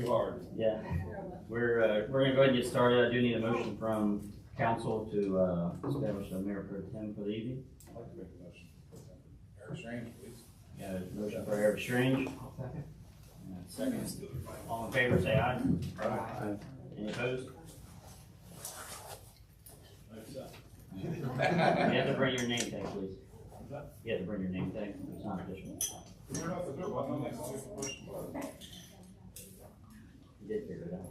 too hard. Yeah. We're gonna go ahead and get started. I do need a motion from council to establish a mayor pro tem for the evening. I'd like to make a motion. Eric Strange, please. Got a motion for Eric Strange. Second. All in favor, say aye. Aye. Any opposed? Thanks, You have to bring your name tag, please. You have to bring your name tag. It's not official. We're not the good one, next question. You did figure it out.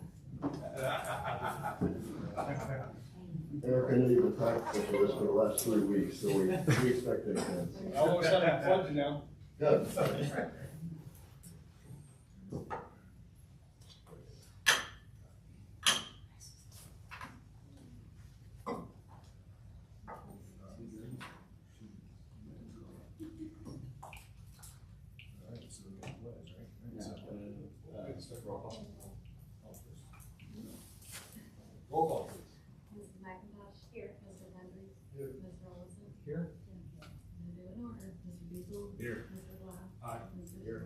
Eric, I know you've been practicing for this for the last 3 weeks, so we expect it again. I always have a pledge now. Good. Alright, so we got the pledge, right? So, roll call, please. Mrs. McIntosh. Here. Mr. Henry. Here. Mr. Olson. Here. Mr. Do in order. Mr. Beazle. Here. Mr. Blau. Aye. Mr. Here.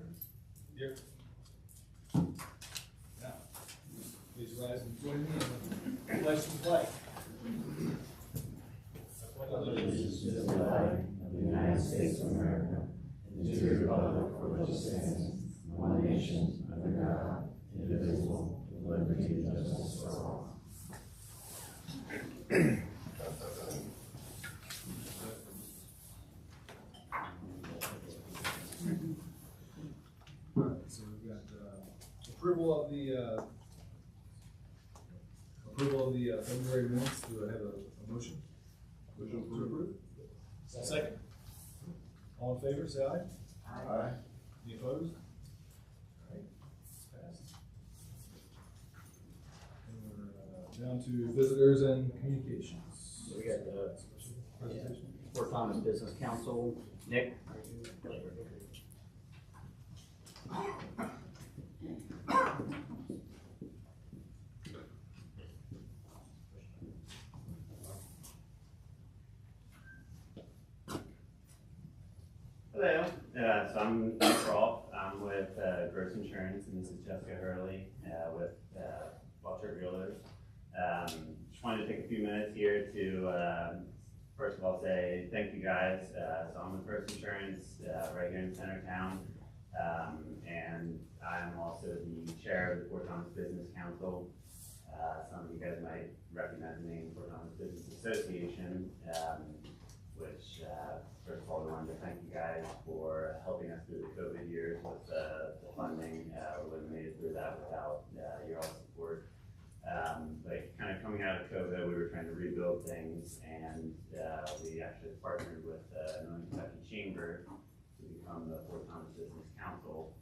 George. Here. Now, please rise and join me in the pledge to the flag. Allegiance to the flag of the United States of America and to the republic for which it stands, one nation, under God, indivisible, with liberty and justice for all. Alright, so we've got, approval of the February minutes. Do I have a motion? Motion to approve. Second. All in favor, say aye. Aye. Any opposed? Alright, it's passed. And we're, down to visitors and communications. So we got the Presentation. Fort Thomas Business Council. Nick? Hello, so I'm Nick Rolfe. I'm with Gross Insurance, and this is Jessica Hurley with Walter Realtors. Just wanted to take a few minutes here to first of all say thank you guys. So I'm with Gross Insurance right here in Centertown, and I'm also the chair of the Fort Thomas Business Council. Some of you guys might recognize the name Fort Thomas Business Association, which first of all, we wanted to thank you guys for helping us through the COVID years with the funding. We wouldn't have made it through that without your all support. But kind of coming out of COVID, we were trying to rebuild things, and we actually partnered with Northern Kentucky Chamber to become the Fort Thomas Business Council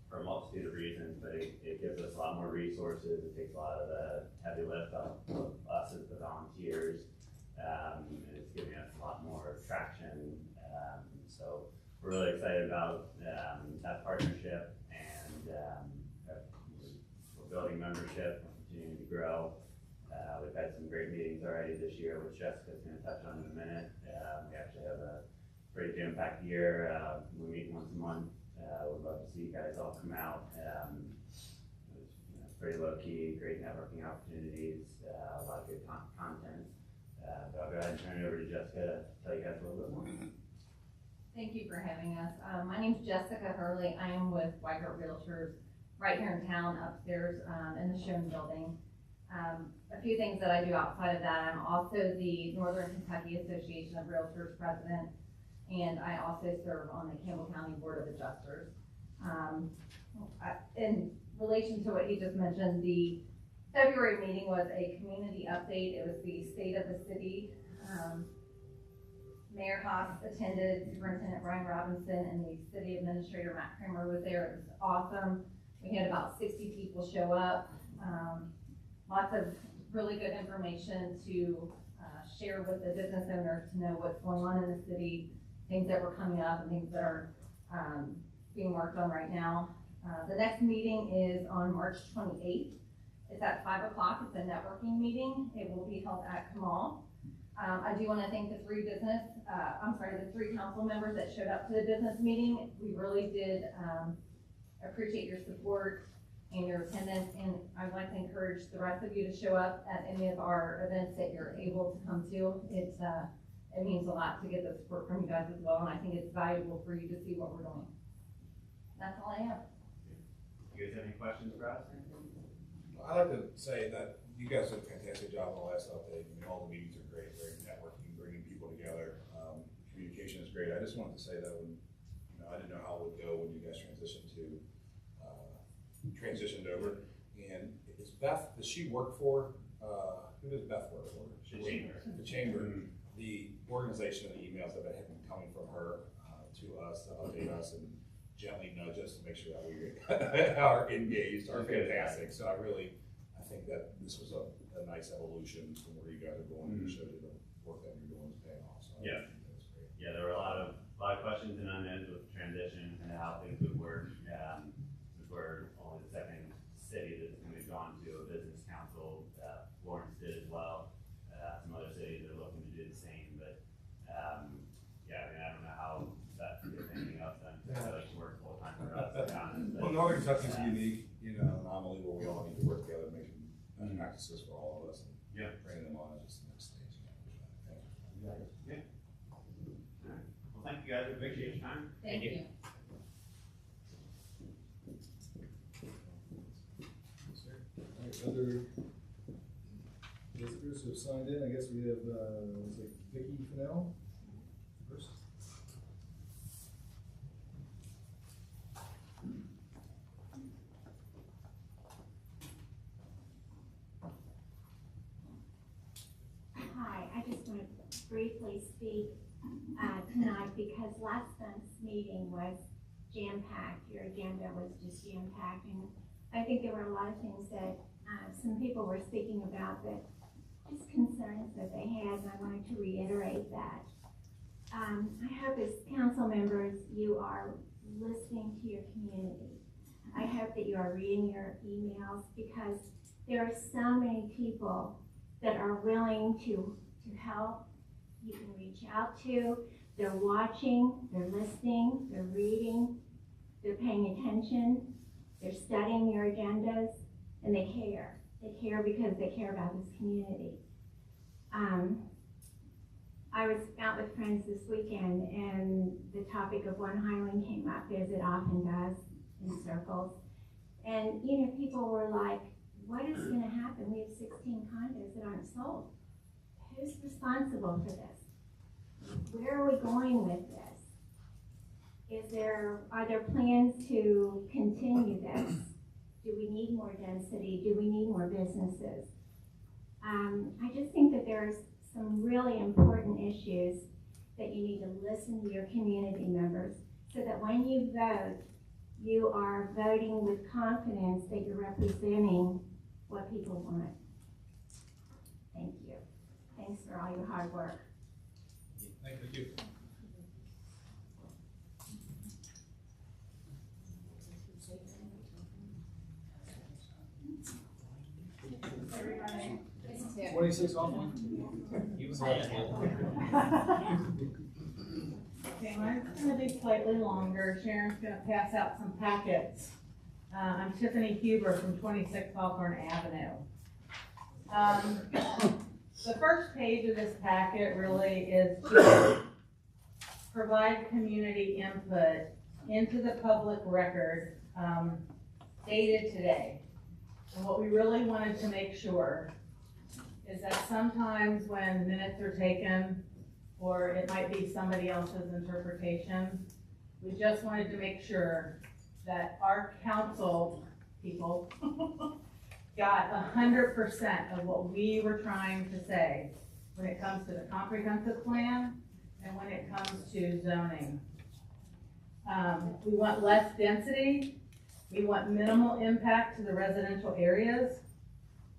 for a multitude of reasons, but it gives us a lot more resources. It takes a lot of the heavy lift off of us as the volunteers. And it's giving us a lot more traction. So we're really excited about that partnership, and we're building membership, we're continuing to grow. We've had some great meetings already this year, which Jessica's going to touch on in a minute. We actually have a pretty jam-packed year. We meet once a month. We'd love to see you guys all come out. It's pretty low-key, great networking opportunities, a lot of good content. But I'll go ahead and turn it over to Jessica to tell you guys a little bit more. Thank you for having us. My name's Jessica Hurley. I am with Weigert Realtors right here in town upstairs in the Schoen building. A few things that I do outside of that, I'm also the Northern Kentucky Association of Realtors president, and I also serve on the Campbell County Board of Adjusters. In relation to what he just mentioned, the February meeting was a community update. It was the state of the city. Mayor Haas attended, Superintendent Brian Robinson, and the city administrator Matt Kramer was there. It was awesome. We had about 60 people show up. Lots of really good information to share with the business owners to know what's going on in the city, things that were coming up and things that are being worked on right now. The next meeting is on March 28th. It's at 5 o'clock. It's a networking meeting. It will be held at Kamal. I do want to thank the three council members that showed up to the business meeting. We really did I appreciate your support and your attendance, and I'd like to encourage the rest of you to show up at any of our events that you're able to come to. It means a lot to get the support from you guys as well, and I think it's valuable for you to see what we're doing. That's all I have. You guys have any questions for us? I'd like to say that you guys did a fantastic job on the last update. I mean, all the meetings are great, very networking, bringing people together. Communication is great. I just wanted to say that when, I didn't know how it would go when you guys transitioned over. And is Beth, does she work for, who does Beth work for? The chamber. The chamber. The organization and the emails that have been coming from her to us, to update us and gently nudge us to make sure that we are engaged are fantastic. So I think that this was a nice evolution from where you guys are going. It showed you the work that you're doing is paying off. So Yeah. I think that's great. Yeah, there were a lot of questions and unknowns with the transition and how things would work. Since we're only the second city that's moved on to a business council, Florence did as well. Some other cities are looking to do the same, but yeah, I mean, I don't know how that gets anything else done. So it works full time for us, to be honest. Well, Northern Kentucky's a unique, anomaly where we all need to work together, making best practices for all of us, and bringing them on is just the next stage. Yeah. All right. Well, thank you guys. Appreciate your time. Thank you. All right, other visitors who have signed in, I guess we have, looks like Vicky Fennell first. Hi, I just want to briefly speak tonight because last month's meeting was jam-packed. Your agenda was just jam-packed, and I think there were a lot of things that some people were speaking about that just concerns that they had, and I wanted to reiterate that. I hope as council members you are listening to your community. I hope that you are reading your emails because there are so many people that are willing to help. You can reach out to. They're watching, they're listening, they're reading, they're paying attention, they're studying your agendas, and they care. They care because they care about this community. I was out with friends this weekend, and the topic of One Highland came up, as it often does in circles. And, people were like, what is going to happen? We have 16 condos that aren't sold. Who's responsible for this? Where are we going with this? Are there plans to continue this? Do we need more density? Do we need more businesses? I just think that there's some really important issues that you need to listen to your community members so that when you vote, you are voting with confidence that you're representing what people want. Thank you. Thanks for all your hard work. Thank you. Everybody. 26 off one? Okay, mine's gonna be slightly longer. Sharon's gonna pass out some packets. I'm Tiffany Huber from 26 Hawthorne Avenue. The first page of this packet really is to provide community input into the public record dated today. And what we really wanted to make sure is that sometimes when minutes are taken, or it might be somebody else's interpretation, we just wanted to make sure that our council people got 100% of what we were trying to say when it comes to the comprehensive plan and when it comes to zoning. We want less density. We want minimal impact to the residential areas.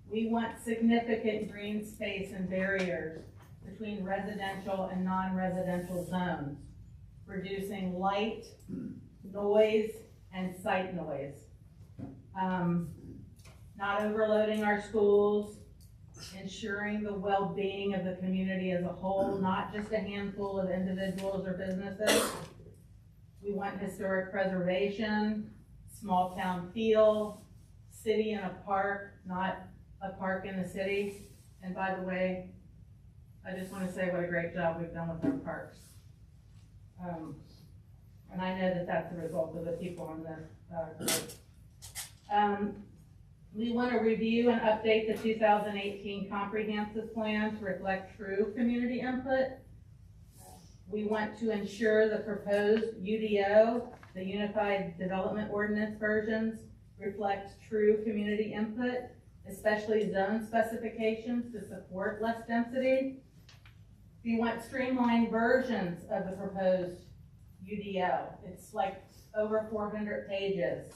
We want significant green space and barriers between residential and non-residential zones, reducing light, noise, and site noise. Not overloading our schools, ensuring the well-being of the community as a whole, not just a handful of individuals or businesses. We want historic preservation, small town feel, city in a park, not a park in the city. And by the way, I just want to say what a great job we've done with our parks. And I know that that's the result of the people in this group. We want to review and update the 2018 comprehensive plan to reflect true community input. We want to ensure the proposed UDO, the Unified Development Ordinance versions, reflect true community input, especially zone specifications to support less density. We want streamlined versions of the proposed UDO. It's like over 400 pages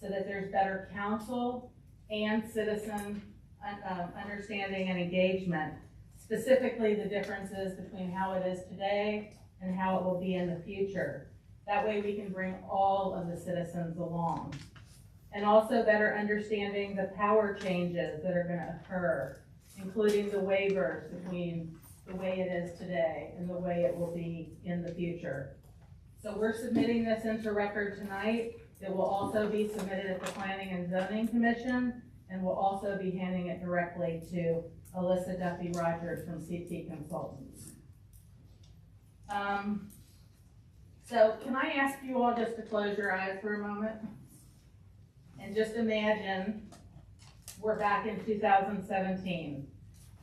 so that there's better counsel and citizen understanding and engagement, specifically the differences between how it is today and how it will be in the future. That way we can bring all of the citizens along. And also better understanding the power changes that are going to occur, including the waivers between the way it is today and the way it will be in the future. So we're submitting this into record tonight. It will also be submitted at the Planning and Zoning Commission, and we'll also be handing it directly to Alyssa Duffy Rogers from CT Consultants. So can I ask you all just to close your eyes for a moment? And just imagine we're back in 2017.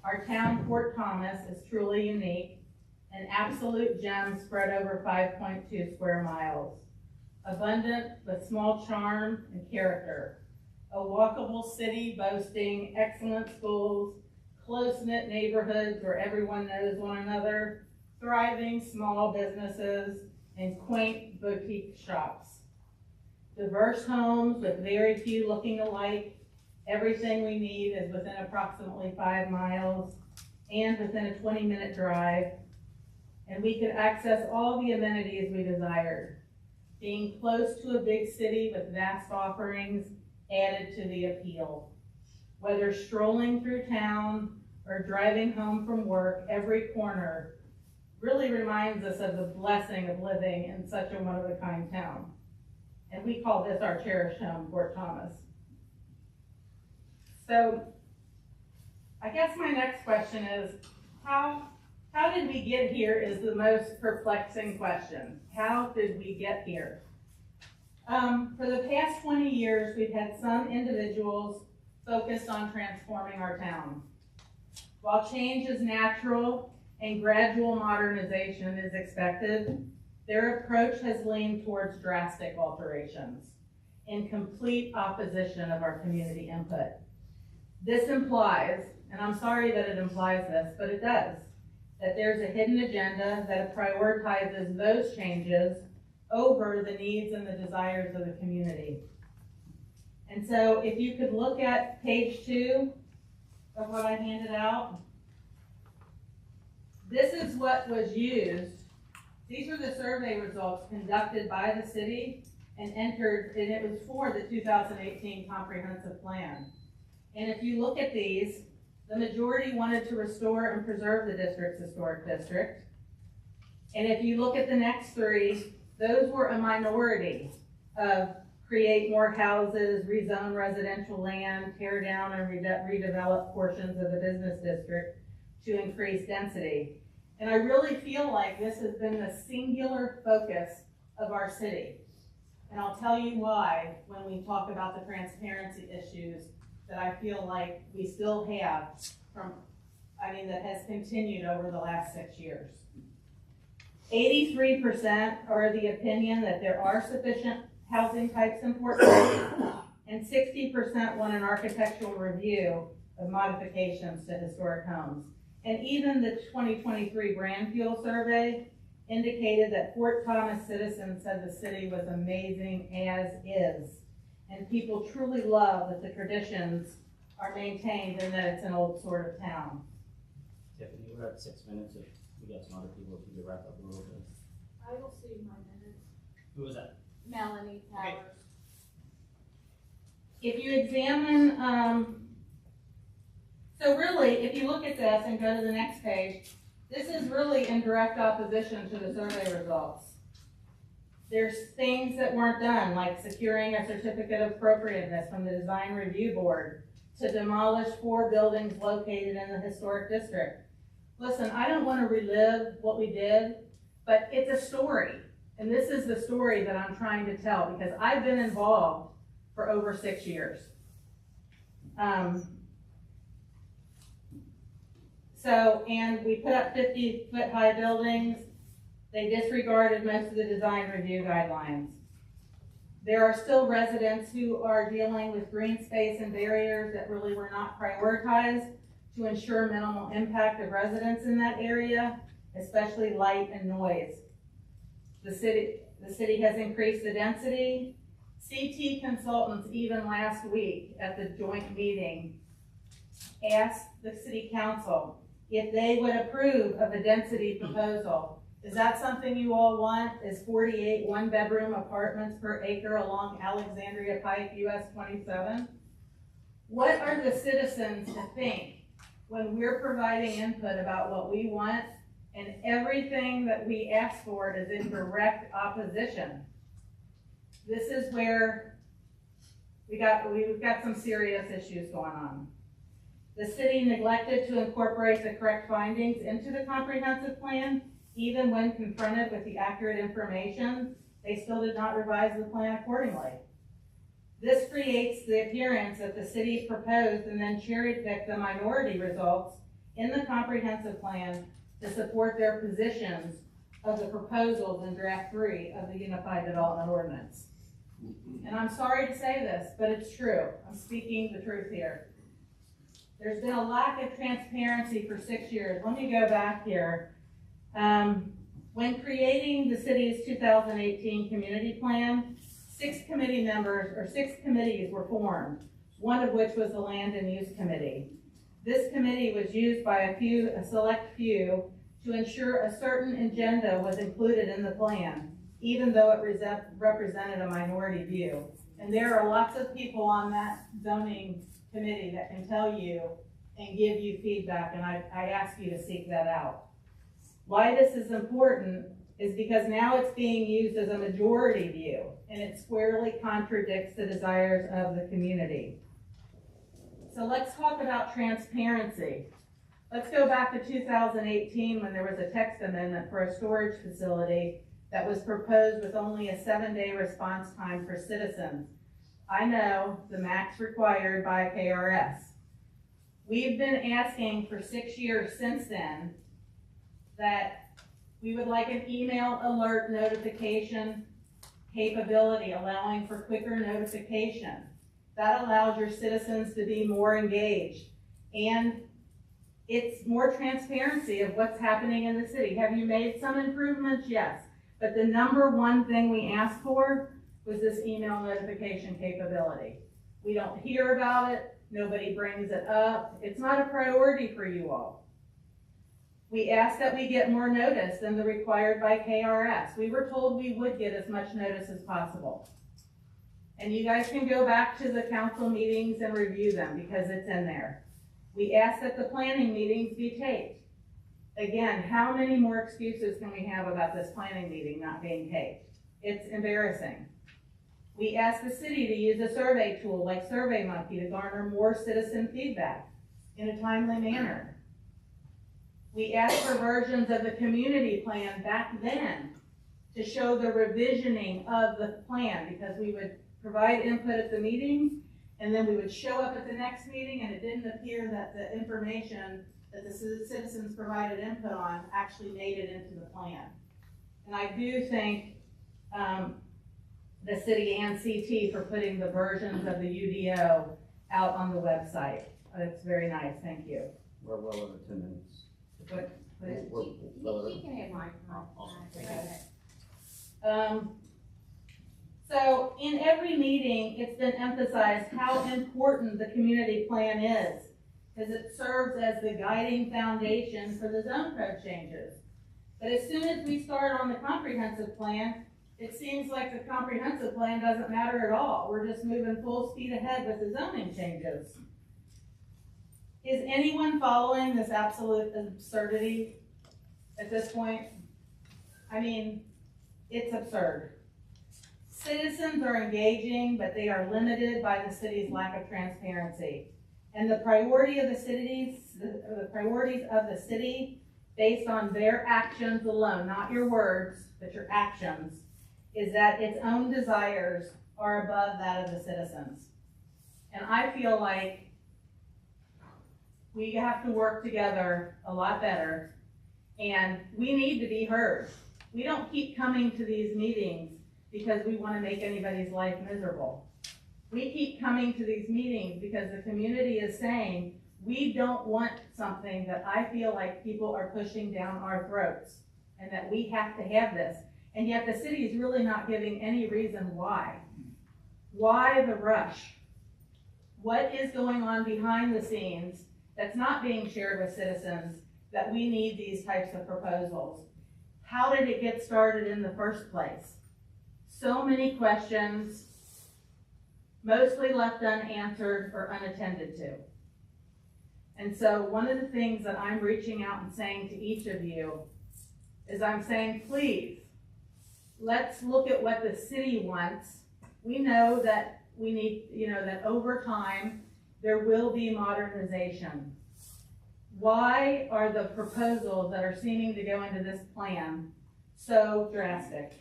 Our town, Fort Thomas, is truly unique, an absolute gem spread over 5.2 square miles. Abundant with small charm and character. A walkable city boasting excellent schools, close-knit neighborhoods where everyone knows one another, thriving small businesses, and quaint boutique shops. Diverse homes with very few looking alike. Everything we need is within approximately 5 miles and within a 20-minute drive. And we could access all the amenities we desired. Being close to a big city with vast offerings added to the appeal. Whether strolling through town or driving home from work, every corner really reminds us of the blessing of living in such a one-of-a-kind town. And we call this our cherished home, Fort Thomas. So I guess my next question is, how did we get here is the most perplexing question. How did we get here? For the past 20 years, we've had some individuals focused on transforming our town. While change is natural and gradual modernization is expected, their approach has leaned towards drastic alterations in complete opposition of our community input. This implies, and I'm sorry that it implies this, but it does, that there's a hidden agenda that prioritizes those changes over the needs and the desires of the community. And so if you could look at page 2 of what I handed out, this is what was used. These are the survey results conducted by the city and entered, and it was for the 2018 comprehensive plan. And if you look at these, the majority wanted to restore and preserve the district's historic district. And if you look at the next 3, those were a minority of create more houses, rezone residential land, tear down and redevelop portions of the business district to increase density. And I really feel like this has been the singular focus of our city. And I'll tell you why when we talk about the transparency issues that I feel like we still have that has continued over the last 6 years. 83% are of the opinion that there are sufficient housing types in Fort Thomas, and 60% want an architectural review of modifications to historic homes. And even the 2023 Brand Fuel survey indicated that Fort Thomas citizens said the city was amazing as is. And people truly love that the traditions are maintained and that it's an old sort of town. Tiffany, we're at 6 minutes. If we got some other people, if you could wrap up a little bit. I will see my minutes. Who was that? Melanie Powers. If you examine, so really, if you look at this and go to the next page, this is really in direct opposition to the survey results. There's things that weren't done, like securing a certificate of appropriateness from the Design Review Board to demolish 4 buildings located in the historic district. Listen, I don't want to relive what we did, but it's a story. And this is the story that I'm trying to tell because I've been involved for over 6 years. And we put up 50-foot high buildings. They disregarded most of the design review guidelines. There are still residents who are dealing with green space and barriers that really were not prioritized to ensure minimal impact of residents in that area, especially light and noise. The city has increased the density. CT consultants, even last week at the joint meeting, asked the city council if they would approve of a density proposal. Is that something you all want? Is 48 one-bedroom apartments per acre along Alexandria Pike, US 27? What are the citizens to think when we're providing input about what we want and everything that we ask for is in direct opposition? This is where we've got some serious issues going on. The city neglected to incorporate the correct findings into the comprehensive plan. Even when confronted with the accurate information, they still did not revise the plan accordingly. This creates the appearance that the city proposed and then cherry-picked the minority results in the comprehensive plan to support their positions of the proposals in draft 3 of the Unified Development Ordinance. And I'm sorry to say this, but it's true. I'm speaking the truth here. There's been a lack of transparency for 6 years. Let me go back here. When creating the city's 2018 community plan, 6 committees were formed, one of which was the Land and Use Committee. This committee was used by a select few to ensure a certain agenda was included in the plan, even though it represented a minority view. And there are lots of people on that zoning committee that can tell you and give you feedback, and I ask you to seek that out. Why this is important is because now it's being used as a majority view, and it squarely contradicts the desires of the community. So let's talk about transparency. Let's go back to 2018 when there was a text amendment for a storage facility that was proposed with only a 7-day response time for citizens. I know the max required by KRS. We've been asking for 6 years since then that we would like an email alert notification capability, allowing for quicker notification. That allows your citizens to be more engaged. And it's more transparency of what's happening in the city. Have you made some improvements? Yes. But the number one thing we asked for was this email notification capability. We don't hear about it. Nobody brings it up. It's not a priority for you all. We asked that we get more notice than the required by KRS. We were told we would get as much notice as possible. And you guys can go back to the council meetings and review them because it's in there. We asked that the planning meetings be taped. Again, how many more excuses can we have about this planning meeting not being taped? It's embarrassing. We asked the city to use a survey tool like SurveyMonkey to garner more citizen feedback in a timely manner. We asked for versions of the community plan back then to show the revisioning of the plan because we would provide input at the meeting and then we would show up at the next meeting and it didn't appear that the information that the citizens provided input on actually made it into the plan. And I do thank the city and CT for putting the versions of the UDO out on the website. It's very nice, thank you. We're well over 10 minutes. What is- You can have mine. So in every meeting, it's been emphasized how important the community plan is, because it serves as the guiding foundation for the zone code changes. But as soon as we start on the comprehensive plan, it seems like the comprehensive plan doesn't matter at all. We're just moving full speed ahead with the zoning changes. Is anyone following this absolute absurdity at this point? I mean, it's absurd. Citizens are engaging, but they are limited by the city's lack of transparency. And the priorities of the city, based on their actions alone, not your words, but your actions, is that its own desires are above that of the citizens. And I feel like we have to work together a lot better, and we need to be heard. We don't keep coming to these meetings because we want to make anybody's life miserable. We keep coming to these meetings because the community is saying, we don't want something that I feel like people are pushing down our throats, and that we have to have this. And yet the city is really not giving any reason why. Why the rush? What is going on behind the scenes that's not being shared with citizens that we need these types of proposals? How did it get started in the first place? So many questions, mostly left unanswered or unattended to. And so one of the things that I'm reaching out and saying to each of you is I'm saying, please, let's look at what the city wants. We know that we need, that over time, there will be modernization. Why are the proposals that are seeming to go into this plan so drastic?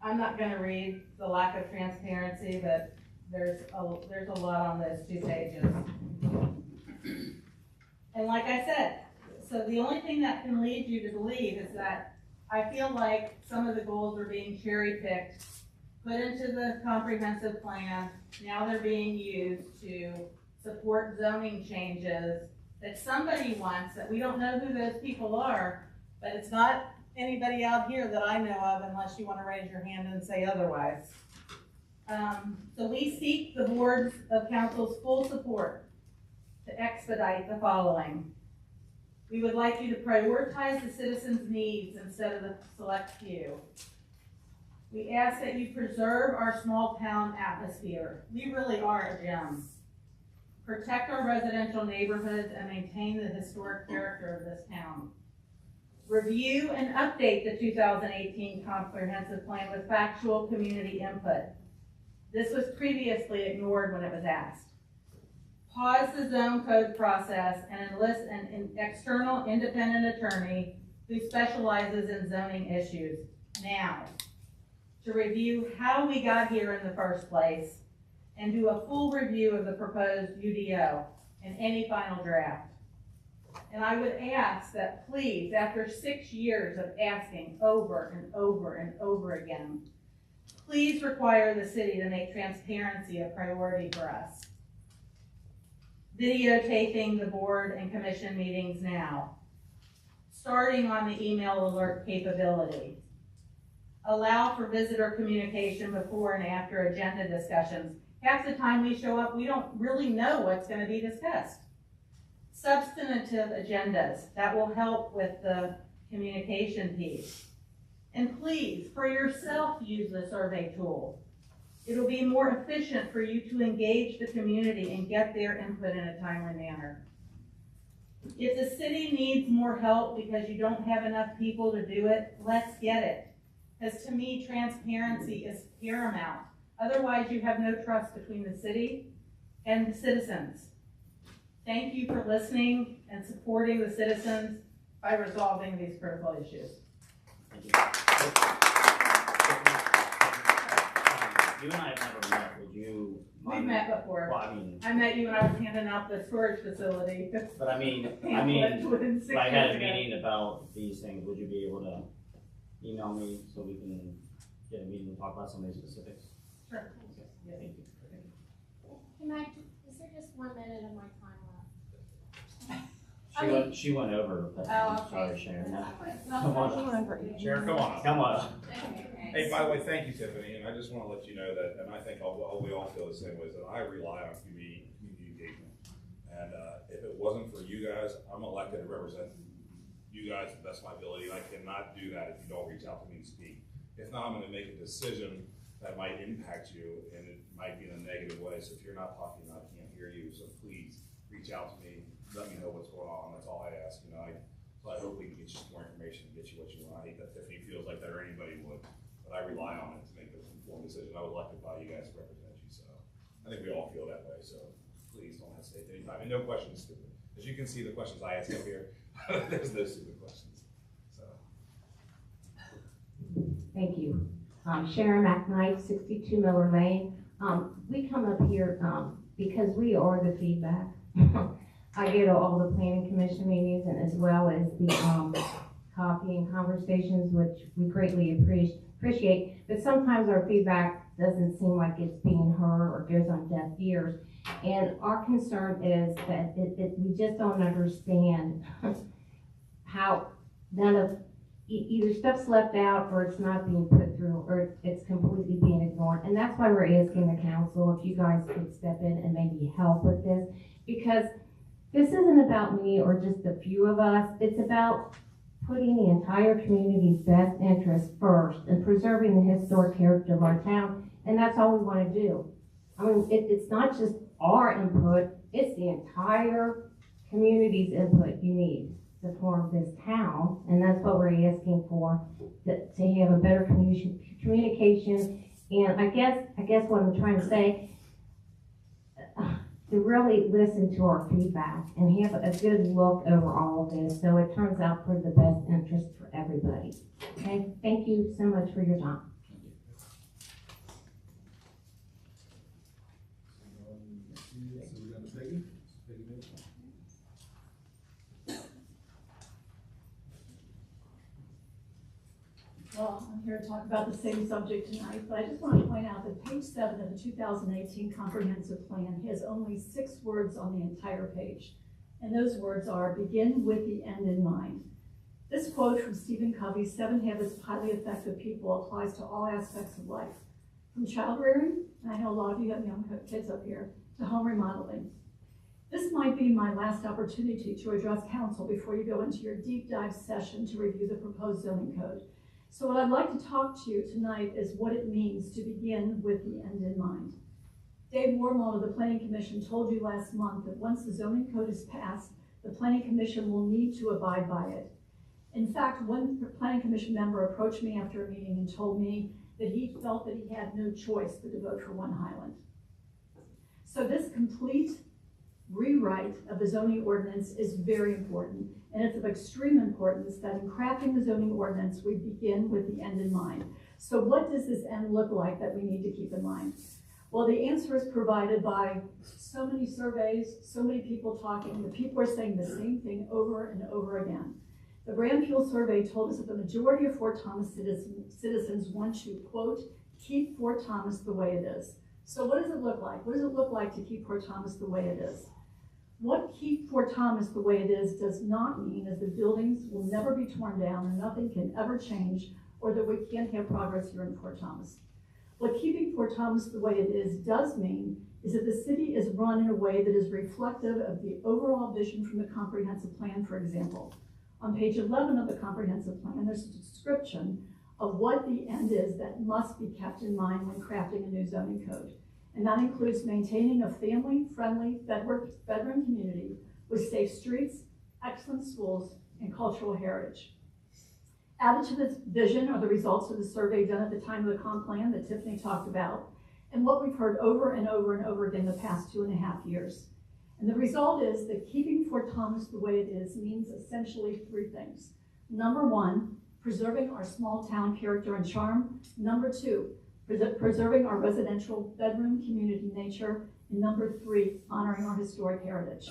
I'm not going to read the lack of transparency, but there's a lot on those 2 pages. And like I said, so the only thing that can lead you to believe is that I feel like some of the goals are being cherry-picked, put into the comprehensive plan. Now they're being used to support zoning changes that somebody wants, that we don't know who those people are, but it's not anybody out here that I know of, unless you want to raise your hand and say otherwise. So we seek the boards of council's full support to expedite the following. We would like you to prioritize the citizens' needs instead of the select few. We ask that you preserve our small town atmosphere. We really are a gem. Protect our residential neighborhoods and maintain the historic character of this town. Review and update the 2018 comprehensive plan with factual community input. This was previously ignored when it was asked. Pause the zone code process and enlist an external independent attorney who specializes in zoning issues now to review how we got here in the first place and do a full review of the proposed UDO and any final draft. And I would ask that please, after 6 years of asking over and over and over again, please require the city to make transparency a priority for us. Videotaping the board and commission meetings now. Starting on the email alert capability. Allow for visitor communication before and after agenda discussions. Half the time we show up, we don't really know what's going to be discussed. Substantive agendas, that will help with the communication piece. And please, for yourself, use the survey tool. It'll be more efficient for you to engage the community and get their input in a timely manner. If the city needs more help because you don't have enough people to do it, let's get it. Because to me, transparency is paramount. Otherwise, you have no trust between the city and the citizens. Thank you for listening and supporting the citizens by resolving these critical issues. Thank you. You and I have never met. Would you We've mind? met before. Well, I mean, I met you when I was handing out the storage facility. but I mean, Within 6 if I had a years ago. meeting about these things, would you be able to email me so we can get a meeting and talk about some of these specifics? Sure. Yeah, thank you. Can I, is there just 1 minute of my time left? She went over, but Oh, sorry, okay. Sharon. Come Sharon, come on up. Come on up. Hey, by the way, thank you, Tiffany, and I just want to let you know that, and I think we all feel the same way, is that I rely on community engagement. And if it wasn't for you guys, I'm elected to represent you guys to the best of my ability. I cannot do that if you don't reach out to me and speak. If not, I'm going to make a decision that might impact you, and it might be in a negative way. So if you're not talking, I can't hear you. So please reach out to me. Let me know what's going on. That's all I ask. So I hope we can get you some more information and get you what you want. I hate that Tiffany feels like that, or anybody would. but I rely on it to make those informed decisions. I was elected by you guys to represent you, so I think we all feel that way, so please don't hesitate anytime. And no question is stupid. As you can see, the questions I ask up here, there's no stupid questions, so. Thank you. Sharon McKnight, 62 Miller Lane. We come up here because we are the feedback. I go to all the planning commission meetings and as well as the coffee and conversations, which we greatly appreciate. But sometimes our feedback doesn't seem like it's being heard or goes on deaf ears. And our concern is that we just don't understand how none of either stuff's left out or it's not being put through or it's completely being ignored. And that's why we're asking the council if you guys could step in and maybe help with this, because this isn't about me or just a few of us. It's about putting the entire community's best interest first and preserving the historic character of our town. And that's all we want to do. I mean, it's not just our input, it's the entire community's input you need to form this town, and that's what we're asking for, to have a better communication. And I guess what I'm trying to say, to really listen to our feedback and have a good look over all of this, so it turns out for the best interest for everybody. Okay, thank you so much for your time. So we're going to Peggy. Peggy Mitchell. Well, I'm here to talk about the same subject tonight, but I just want to point out that page 7 of the 2018 comprehensive plan has only 6 words on the entire page. And those words are, begin with the end in mind. This quote from Stephen Covey's 7 Habits of Highly Effective People applies to all aspects of life, from child rearing, and I know a lot of you have young kids up here, to home remodeling. This might be my last opportunity to address council before you go into your deep dive session to review the proposed zoning code. So what I'd like to talk to you tonight is what it means to begin with the end in mind. Dave Wormald of the Planning Commission told you last month that once the zoning code is passed, the Planning Commission will need to abide by it. In fact, one Planning Commission member approached me after a meeting and told me that he felt that he had no choice but to vote for One Highland. So this complete rewrite of the zoning ordinance is very important, and it's of extreme importance that in crafting the zoning ordinance, we begin with the end in mind. So what does this end look like that we need to keep in mind? Well, the answer is provided by so many surveys, so many people talking. The people are saying the same thing over and over again. The Brand Fuel survey told us that the majority of Fort Thomas citizens want to, quote, keep Fort Thomas the way it is. So what does it look like? What does it look like to keep Fort Thomas the way it is? What keep Fort Thomas the way it is does not mean is the buildings will never be torn down and nothing can ever change, or that we can't have progress here in Fort Thomas. What keeping Fort Thomas the way it is does mean is that the city is run in a way that is reflective of the overall vision from the comprehensive plan, for example. On page 11 of the comprehensive plan, there's a description of what the end is that must be kept in mind when crafting a new zoning code. And that includes maintaining a family-friendly bedroom community with safe streets, excellent schools, and cultural heritage. Added to this vision are the results of the survey done at the time of the comp plan that Tiffany talked about, and what we've heard over and over and over again the past 2.5 years. And the result is that keeping Fort Thomas the way it is means essentially 3 things. Number 1, preserving our small town character and charm. Number 2, preserving our residential bedroom community nature. And number 3, honoring our historic heritage.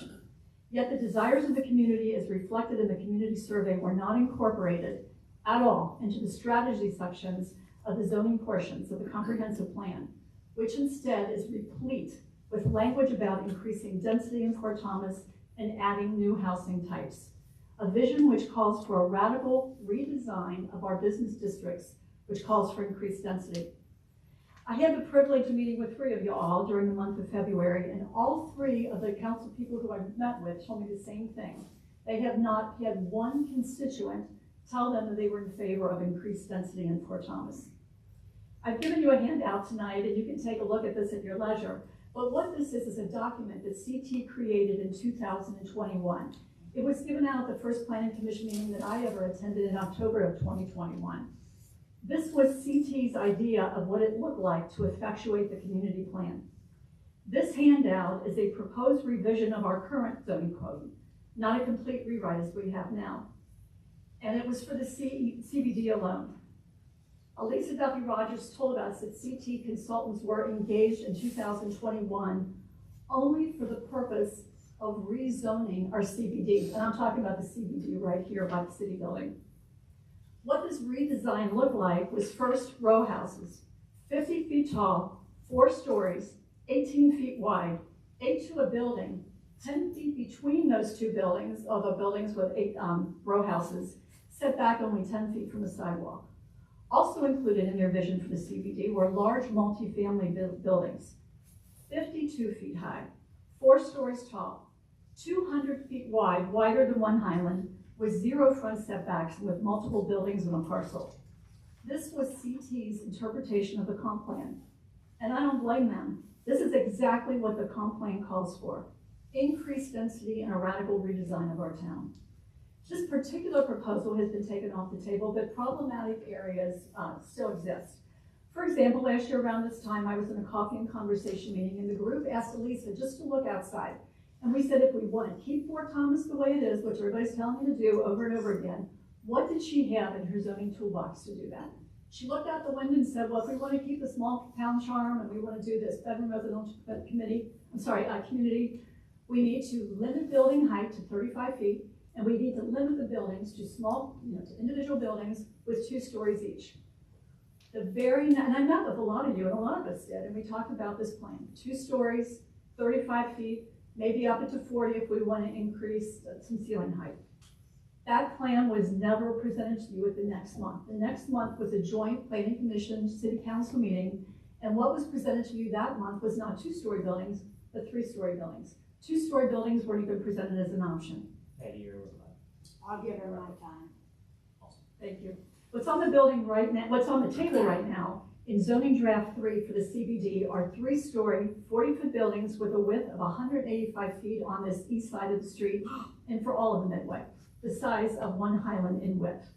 Yet the desires of the community as reflected in the community survey were not incorporated at all into the strategy sections of the zoning portions of the comprehensive plan, which instead is replete with language about increasing density in Fort Thomas and adding new housing types. A vision which calls for a radical redesign of our business districts, which calls for increased density. I had the privilege of meeting with 3 of you all during the month of February, and all 3 of the council people who I've met with told me the same thing. They have not had one constituent tell them that they were in favor of increased density in Fort Thomas. I've given you a handout tonight, and you can take a look at this at your leisure. But what this is a document that CT created in 2021. It was given out at the first Planning Commission meeting that I ever attended in October of 2021. This was CT's idea of what it looked like to effectuate the community plan. This handout is a proposed revision of our current zoning code, not a complete rewrite as we have now. And it was for the CBD alone. Elisa Duffy Rogers told us that CT consultants were engaged in 2021 only for the purpose of rezoning our CBD. And I'm talking about the CBD right here by the city building. What this redesign looked like was first row houses, 50 feet tall, 4 stories, 18 feet wide, 8 to a building, 10 feet between those two buildings, although buildings with 8 row houses, set back only 10 feet from the sidewalk. Also included in their vision for the CBD were large multifamily buildings, 52 feet high, 4 stories tall, 200 feet wide, wider than One Highland, with 0 front setbacks and with multiple buildings on a parcel. This was CT's interpretation of the comp plan, and I don't blame them. This is exactly what the comp plan calls for: increased density and a radical redesign of our town. This particular proposal has been taken off the table, but problematic areas still exist. For example, last year around this time, I was in a coffee and conversation meeting, and the group asked Elisa just to look outside. And we said, if we want to keep Fort Thomas the way it is, which everybody's telling me to do over and over again, what did she have in her zoning toolbox to do that? She looked out the window and said, well, if we want to keep the small town charm and we want to do this bedroom residential community, we need to limit building height to 35 feet, and we need to limit the buildings to small, to individual buildings with 2 stories each. And I met with a lot of you, and a lot of us did, and we talked about this plan: 2 stories, 35 feet, maybe up into 40 if we want to increase some ceiling height. That plan was never presented to you at the next month. The next month was a joint planning commission city council meeting, and what was presented to you that month was not 2-story buildings, but 3-story buildings. 2-story buildings weren't even presented as an option. I'll give her my time. Thank you. What's on the building right now, what's on the table right now in zoning draft 3 for the CBD are 3-story, 40-foot buildings with a width of 185 feet on this east side of the street and for all of the Midway, the size of One Highland in width.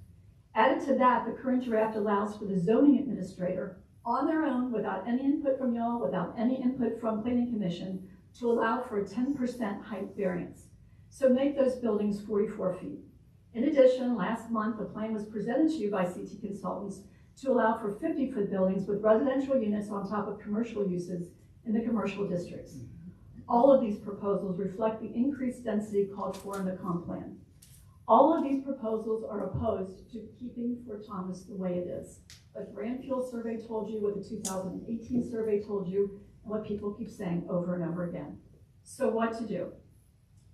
Added to that, the current draft allows for the zoning administrator on their own, without any input from y'all, without any input from planning commission, to allow for a 10% height variance. So make those buildings 44 feet. In addition, last month, a plan was presented to you by CT Consultants to allow for 50-foot buildings with residential units on top of commercial uses in the commercial districts. All of these proposals reflect the increased density called for in the comp plan. All of these proposals are opposed to keeping Fort Thomas the way it is. What Brand Fuel survey told you, what the 2018 survey told you, and what people keep saying over and over again. So what to do?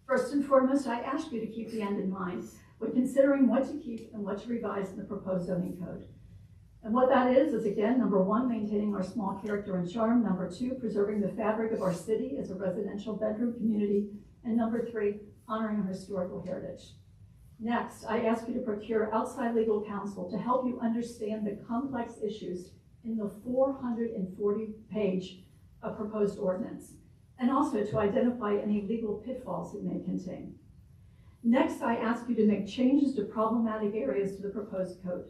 First and foremost, I ask you to keep the end in mind when considering what to keep and what to revise in the proposed zoning code. And what that is again, number 1, maintaining our small character and charm. Number 2, preserving the fabric of our city as a residential bedroom community. And number 3, honoring our historical heritage. Next, I ask you to procure outside legal counsel to help you understand the complex issues in the 440-page proposed ordinance, and also to identify any legal pitfalls it may contain. Next, I ask you to make changes to problematic areas to the proposed code.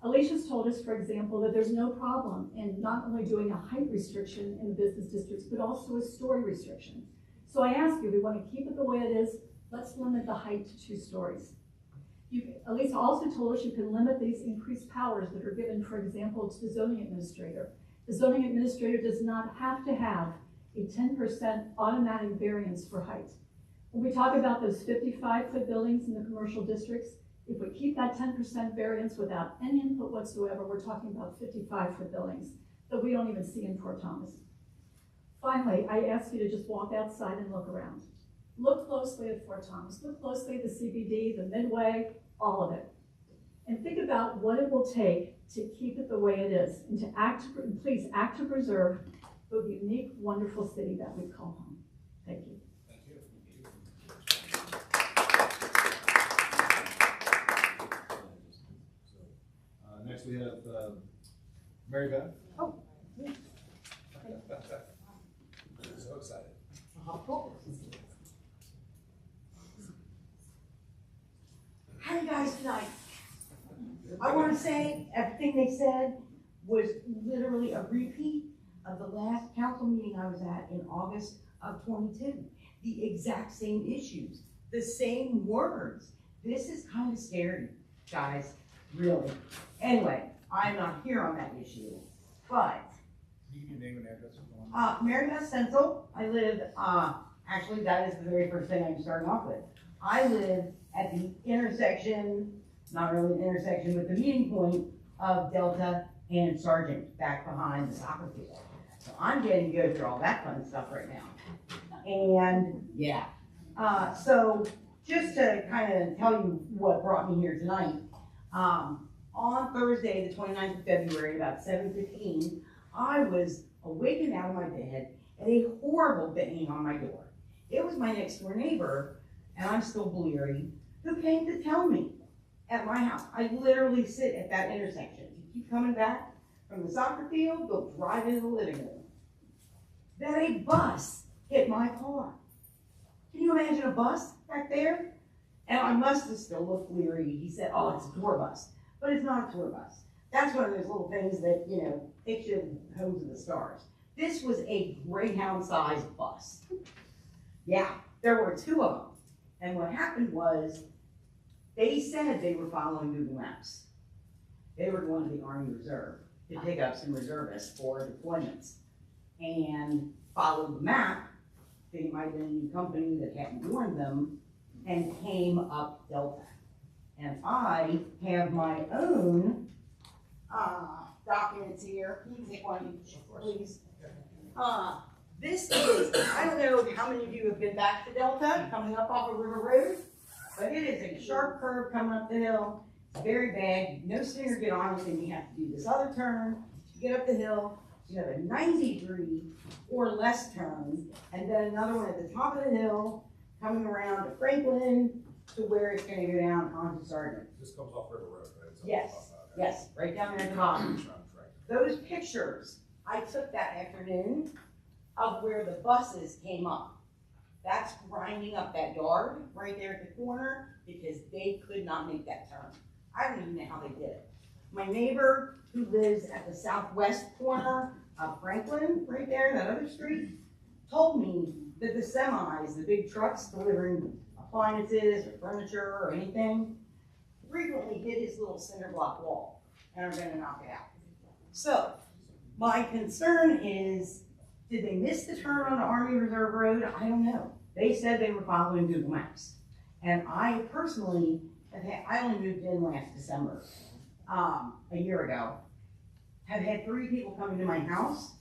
Alicia's told us, for example, that there's no problem in not only doing a height restriction in the business districts, but also a story restriction. So I ask you, we want to keep it the way it is, let's limit the height to 2 stories. Elisa also told us you can limit these increased powers that are given, for example, to the zoning administrator. The zoning administrator does not have to have a 10% automatic variance for height. When we talk about those 55-foot buildings in the commercial districts, if we keep that 10% variance without any input whatsoever, we're talking about 55-foot buildings that we don't even see in Fort Thomas. Finally, I ask you to just walk outside and look around. Look closely at Fort Thomas. Look closely at the CBD, the Midway, all of it. And think about what it will take to keep it the way it is, and to please act to preserve the unique, wonderful city that we call home. Thank you. Thank you. Next we have Mary Beth. Oh. So excited. How are you guys tonight? I wanted to say, everything they said was literally a repeat of the last council meeting I was at in August of 22. The exact same issues, the same words. This is kind of scary, guys, really. Anyway, I'm not here on that issue, but. Can you give your name and address? Mary Beth Stencil. I live, actually that is the very first thing I'm starting off with. I live at the intersection, not really an intersection, but the meeting point of Delta and Sargent, back behind the soccer field. So I'm getting to go through all that fun stuff right now. And yeah, so just to kind of tell you what brought me here tonight, on Thursday, the 29th of February, about 7:15, I was awakened out of my bed at a horrible banging on my door. It was my next door neighbor, and I'm still bleary, who came to tell me at my house. I literally sit at that intersection. You keep coming back from the soccer field, go drive into the living room. Then a bus hit my car. Can you imagine a bus back there? And I must have still looked bleary. He said, oh, it's a tour bus. But it's not a tour bus. That's one of those little things that, you know, takes you home to the stars. This was a Greyhound-sized bus. Yeah, there were two of them. And what happened was, they said they were following Google Maps. They were going to the Army Reserve to pick up some reservists for deployments. And followed the map. They might have been a new company that hadn't warned them, and came up Delta. And I have my own documents here. Can you take one, please? This is, I don't know how many of you have been back to Delta, coming up off of River Road, but it is a sharp curve coming up the hill. It's very bad. No sooner get on it than you have to do this other turn to get up the hill. You have a 90-degree or less turn, and then another one at the top of the hill, coming around to Franklin, to where it's gonna go down onto Sargent. This comes off River Road, right? It's Yes, yes, right down there at the bottom. Those pictures I took that afternoon of where the buses came up. That's grinding up that yard right there at the corner because they could not make that turn. I don't even know how they did it. My neighbor who lives at the southwest corner of Franklin, right there, that other street, told me that the semis, the big trucks delivering appliances or furniture or anything, frequently hit his little cinder block wall and are gonna knock it out. So, my concern is, did they miss the turn on the Army Reserve Road? I don't know. They said they were following Google Maps. And I personally, I only moved in last December, a year ago, have had 3 people come into my house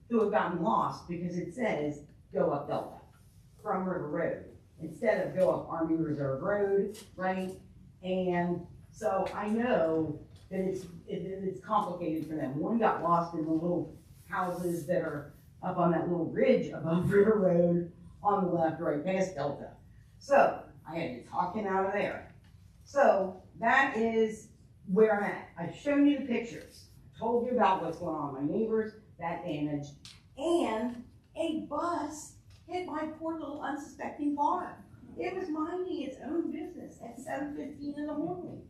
who have gotten lost because it says, go up Delta from River Road, instead of go up Army Reserve Road, right? And so I know that it's complicated for them. One got lost in the little houses that are up on that little ridge above River Road on the left, right past Delta. So I had to talk him out of there. So that is where I'm at. I've shown you the pictures. I told you about what's going on with my neighbors, that damage, and a bus hit my poor little unsuspecting car. It was minding its own business at 7:15 in the morning.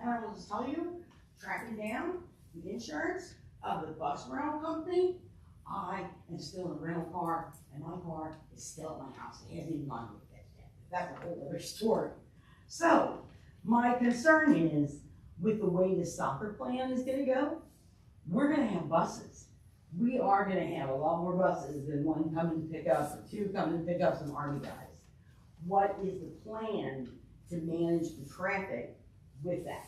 And I will just tell you, tracking down the insurance of the bus rental company, I am still in a rental car, and my car is still at my house. It hasn't even gone with it yet. That's a whole other story. So, my concern is, with the way the soccer plan is gonna go, we're gonna have buses. We are gonna have a lot more buses than one coming to pick up, or 2 coming to pick up some Army guys. What is the plan to manage the traffic with that?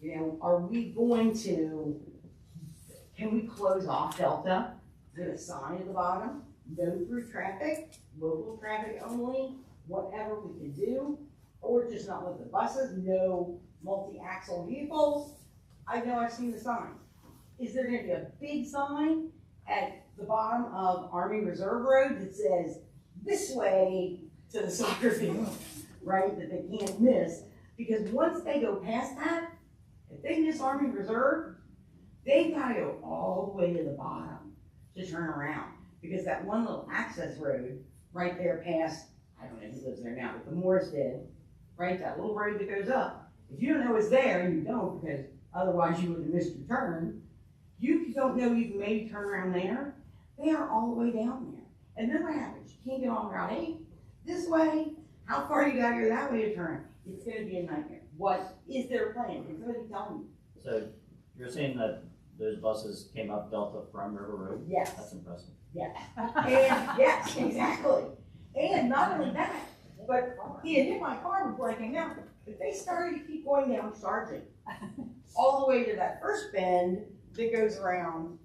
You know, are we going to, can we close off Delta, put a sign at the bottom, no through traffic, local traffic only, whatever we can do, or just not let the buses, no multi-axle vehicles? I know I've seen the sign. Is there gonna be a big sign at the bottom of Army Reserve Road that says, this way to the soccer field, right, that they can't miss? Because once they go past that, if they miss Army Reserve, they've gotta go all the way to the bottom to turn around. Because that one little access road right there past, I don't know who lives there now, but the Moores did, right, that little road that goes up. If you don't know it's there, and you don't because otherwise you would have missed your turn. You don't know you can maybe turn around there. They are all the way down there. And then what happens? You can't get on Route 8 this way. How far you gotta go that way to turn? It's gonna be a nightmare. What is their plan? Can somebody tell me? So you're saying that those buses came up Delta from River Road? Yes. That's impressive. Yes. And yes, exactly. And not only that, but he had hit my car before I came down. But they started to keep going down Sargent, all the way to that first bend that goes around.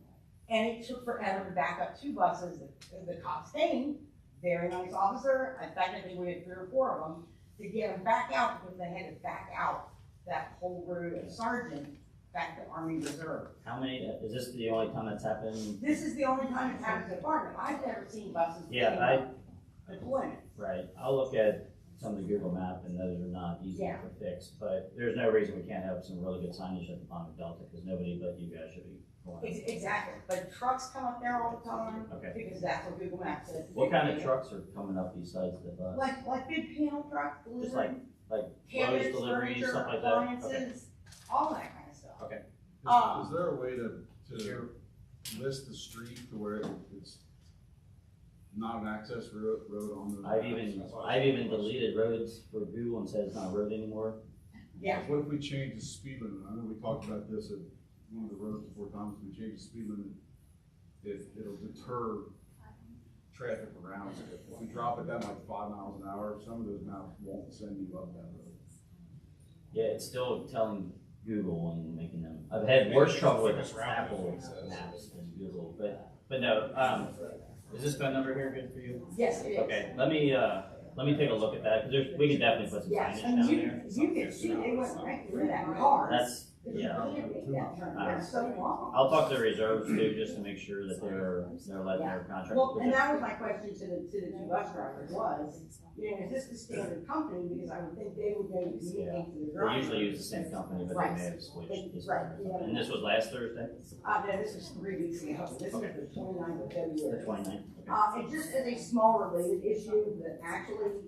And it took forever to back up 2 buses. The cops came, very nice officer. In fact, I think we had 3 or 4 of them to get them back out because they had to back out that whole road of Sargent back to Army Reserve. How many, is this the only time that's happened? This is the only time it's happened so far. I've never seen buses. Yeah, deployment. Right, I'll look at some of the Google map and those are not easy Yeah. to fix, but there's no reason we can't have some really good signage at the bottom of Delta, because nobody but you guys should be going. Exactly, but trucks come up there all the time. Okay. Because that's what Google Maps says. What kind of trucks are coming up besides the bus? Like big panel trucks, Just delivering like cabinets, clothes deliveries, furniture, stuff like that? Okay. appliances, all that kind of stuff. Okay. Is there a way to list the street to where it's not an access road on the? I've even deleted roads for Google and said it's not a road anymore. Yeah. What if we change the speed limit? I know we talked about this at one of the roads before, Thomas, we change the speed limit. It'll deter traffic around it. If we drop it down like 5 miles an hour, some of those maps won't send you up that road. Yeah, it's still telling Google and making them, I've had worse trouble with Apple Maps than Google, but no, is this phone number here good for you? Yes, it is. Okay, let me take a look at that, because we can definitely put some Yes, signage and down you there. can see, they went right through that car. That's, yeah. That's so long. I'll talk to the reserves too, just to make sure that they're letting their contract. Well, and that was my question to the 2 bus drivers was, you know, is this the standard company? Because I would think they would maybe communicate to the They driver. usually use the same company, but they may have switched this Right, time. yeah. And this was last Thursday? No, this was 3 weeks ago. This was the 29th of February. The 29th? Okay. And just as a small related issue that actually,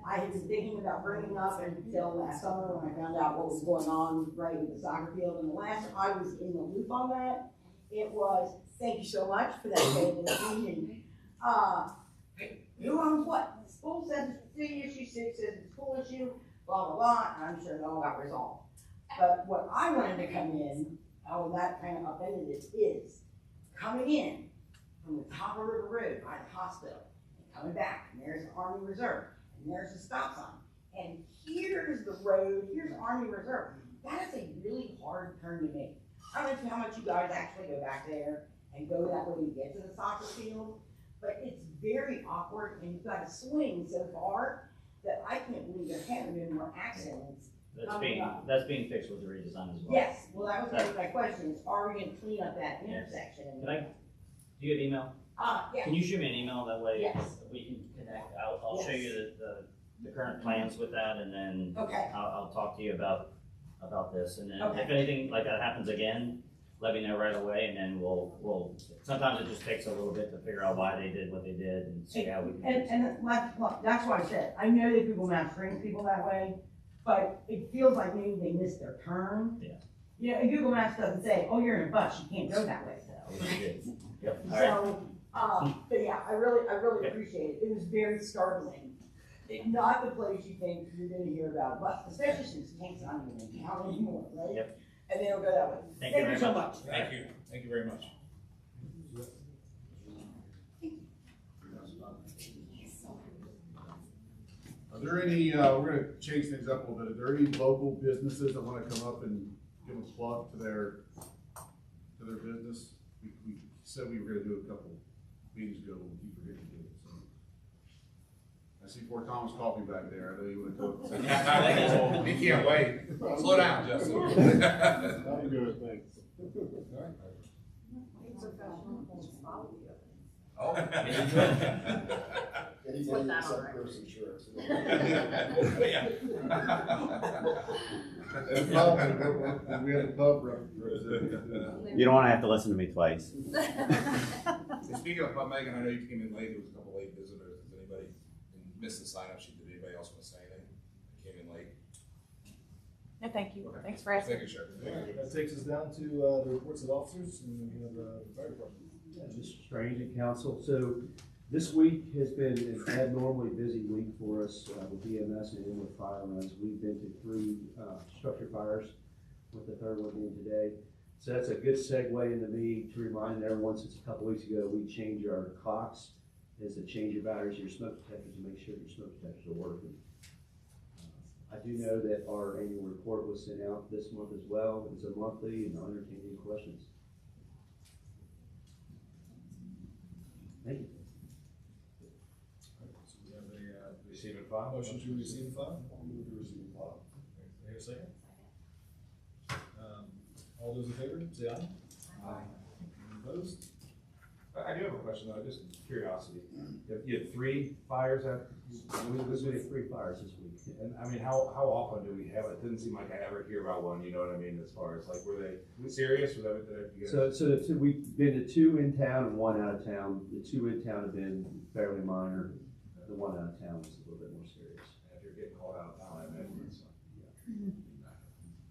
I had been thinking about bringing up until last summer when I found out what was going on right with the soccer field. And the last I was in the loop on that, it was, thank you so much for that meeting. Who owns what? The school says it's a city issue, city says it's a school issue, blah, blah, blah, and I'm sure it all got resolved. But what I wanted to come in, that kind of upended it, is coming in from the top of River Road by the hospital, and coming back, and there's the Army Reserve, and there's the stop sign, and here's the road, here's Army Reserve. That is a really hard turn to make. I don't know how much you guys actually go back there and go that way to get to the soccer field, but it's very awkward, and you've got to swing so far that I can't believe there haven't been more accidents. That's being fixed with the redesign as well. Yes, well, that was my question, is are we gonna clean up that intersection? Do you have email? Yeah. Can you shoot me an email, that way Yes. we can connect? I'll show you the current plans with that, and then Okay. I'll talk to you about this, and then Okay. if anything like that happens again, let me know right away, and then we'll, sometimes it just takes a little bit to figure out why they did what they did and see how we can. And that's why I said, I know that Google Maps brings people that way, but it feels like maybe they missed their turn. Yeah. You know, and Google Maps doesn't say, oh, you're in a bus, you can't go that way. Yep, all right. So, but yeah, I really appreciate it. It was very startling. Not the place you think you're gonna hear about, but especially since Tank's not even in town anymore, right? Yep. And they'll go that way. Thank you very so much. much. Thank you. Thank you very much. Are there any, we're gonna change things up a little bit, are there any local businesses that wanna come up and give a plug to their business? We said we were gonna do it a couple meetings ago, but we keep forgetting to do it, so. I see Fort Thomas Coffee back there, I know you wanna go. He can't wait. Slow down, Justin. I'm good, thanks. Oh. Anything except gross insurance. Yeah. And pub, and we had a pub representative. You don't want to have to listen to me twice. Speaking of Megan, I know you came in late, there was a couple late visitors, does anybody, and missed the sign up sheet, did anybody else want to say anything? Came in late? No, thank you. Thanks for asking. Thank you, Sheriff. That takes us down to the reports of officers, and we have the fire department. Mr. Strange and council. So this week has been an abnormally busy week for us with EMS and with fire runs. We've been to 3 structure fires, with the 3rd one being today. So that's a good segue into me to remind everyone, since a couple weeks ago, we changed our clocks is to change your batteries, your smoke detectors, and make sure your smoke detectors are working. I do know that our annual report was sent out this month as well. It's a monthly, and I'll entertain any questions. Thank you. So we have a Receive and file. motion to receive and file. I'll move to receive and file. Here, a second. All those in favor, say aye. Aye. Any opposed? I do have a question though, just curiosity. You had 3 fires at, We had 3 fires this week. and I mean, how often do we have it? It didn't seem like I ever hear about one, you know what I mean, as far as like, were they serious? Was that, you guys? So the 2, we've been to 2 in town and 1 out of town. The 2 in town have been fairly minor. The 1 out of town was a little bit more serious. If you're getting called out of town, I imagine it's,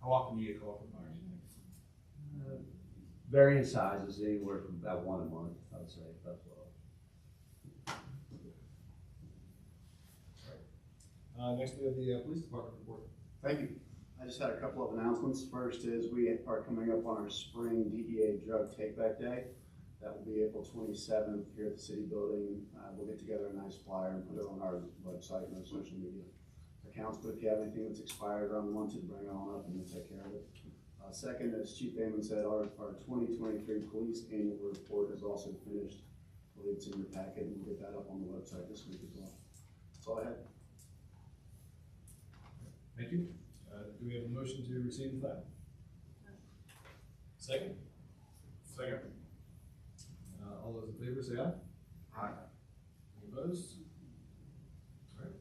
how often do you get called for fires? Varying sizes, anywhere from about 1 a month, I would say, about 12. Next we have the police department report. Thank you. I just had a couple of announcements. First is we are coming up on our spring DEA drug take-back day. That will be April 27th here at the city building. We'll get together a nice flyer and put it on our website and our social media accounts. But if you have anything that's expired or unwanted, bring it on up and we'll take care of it. Second, as Chief Damon said, our 2023 police annual report is also finished. I believe it's in your packet, and we'll get that up on the website this week as well. That's all I had. Thank you. Do we have a motion to receive and file? Second? Second. All those in favor, say aye. Aye. Any opposed? All right.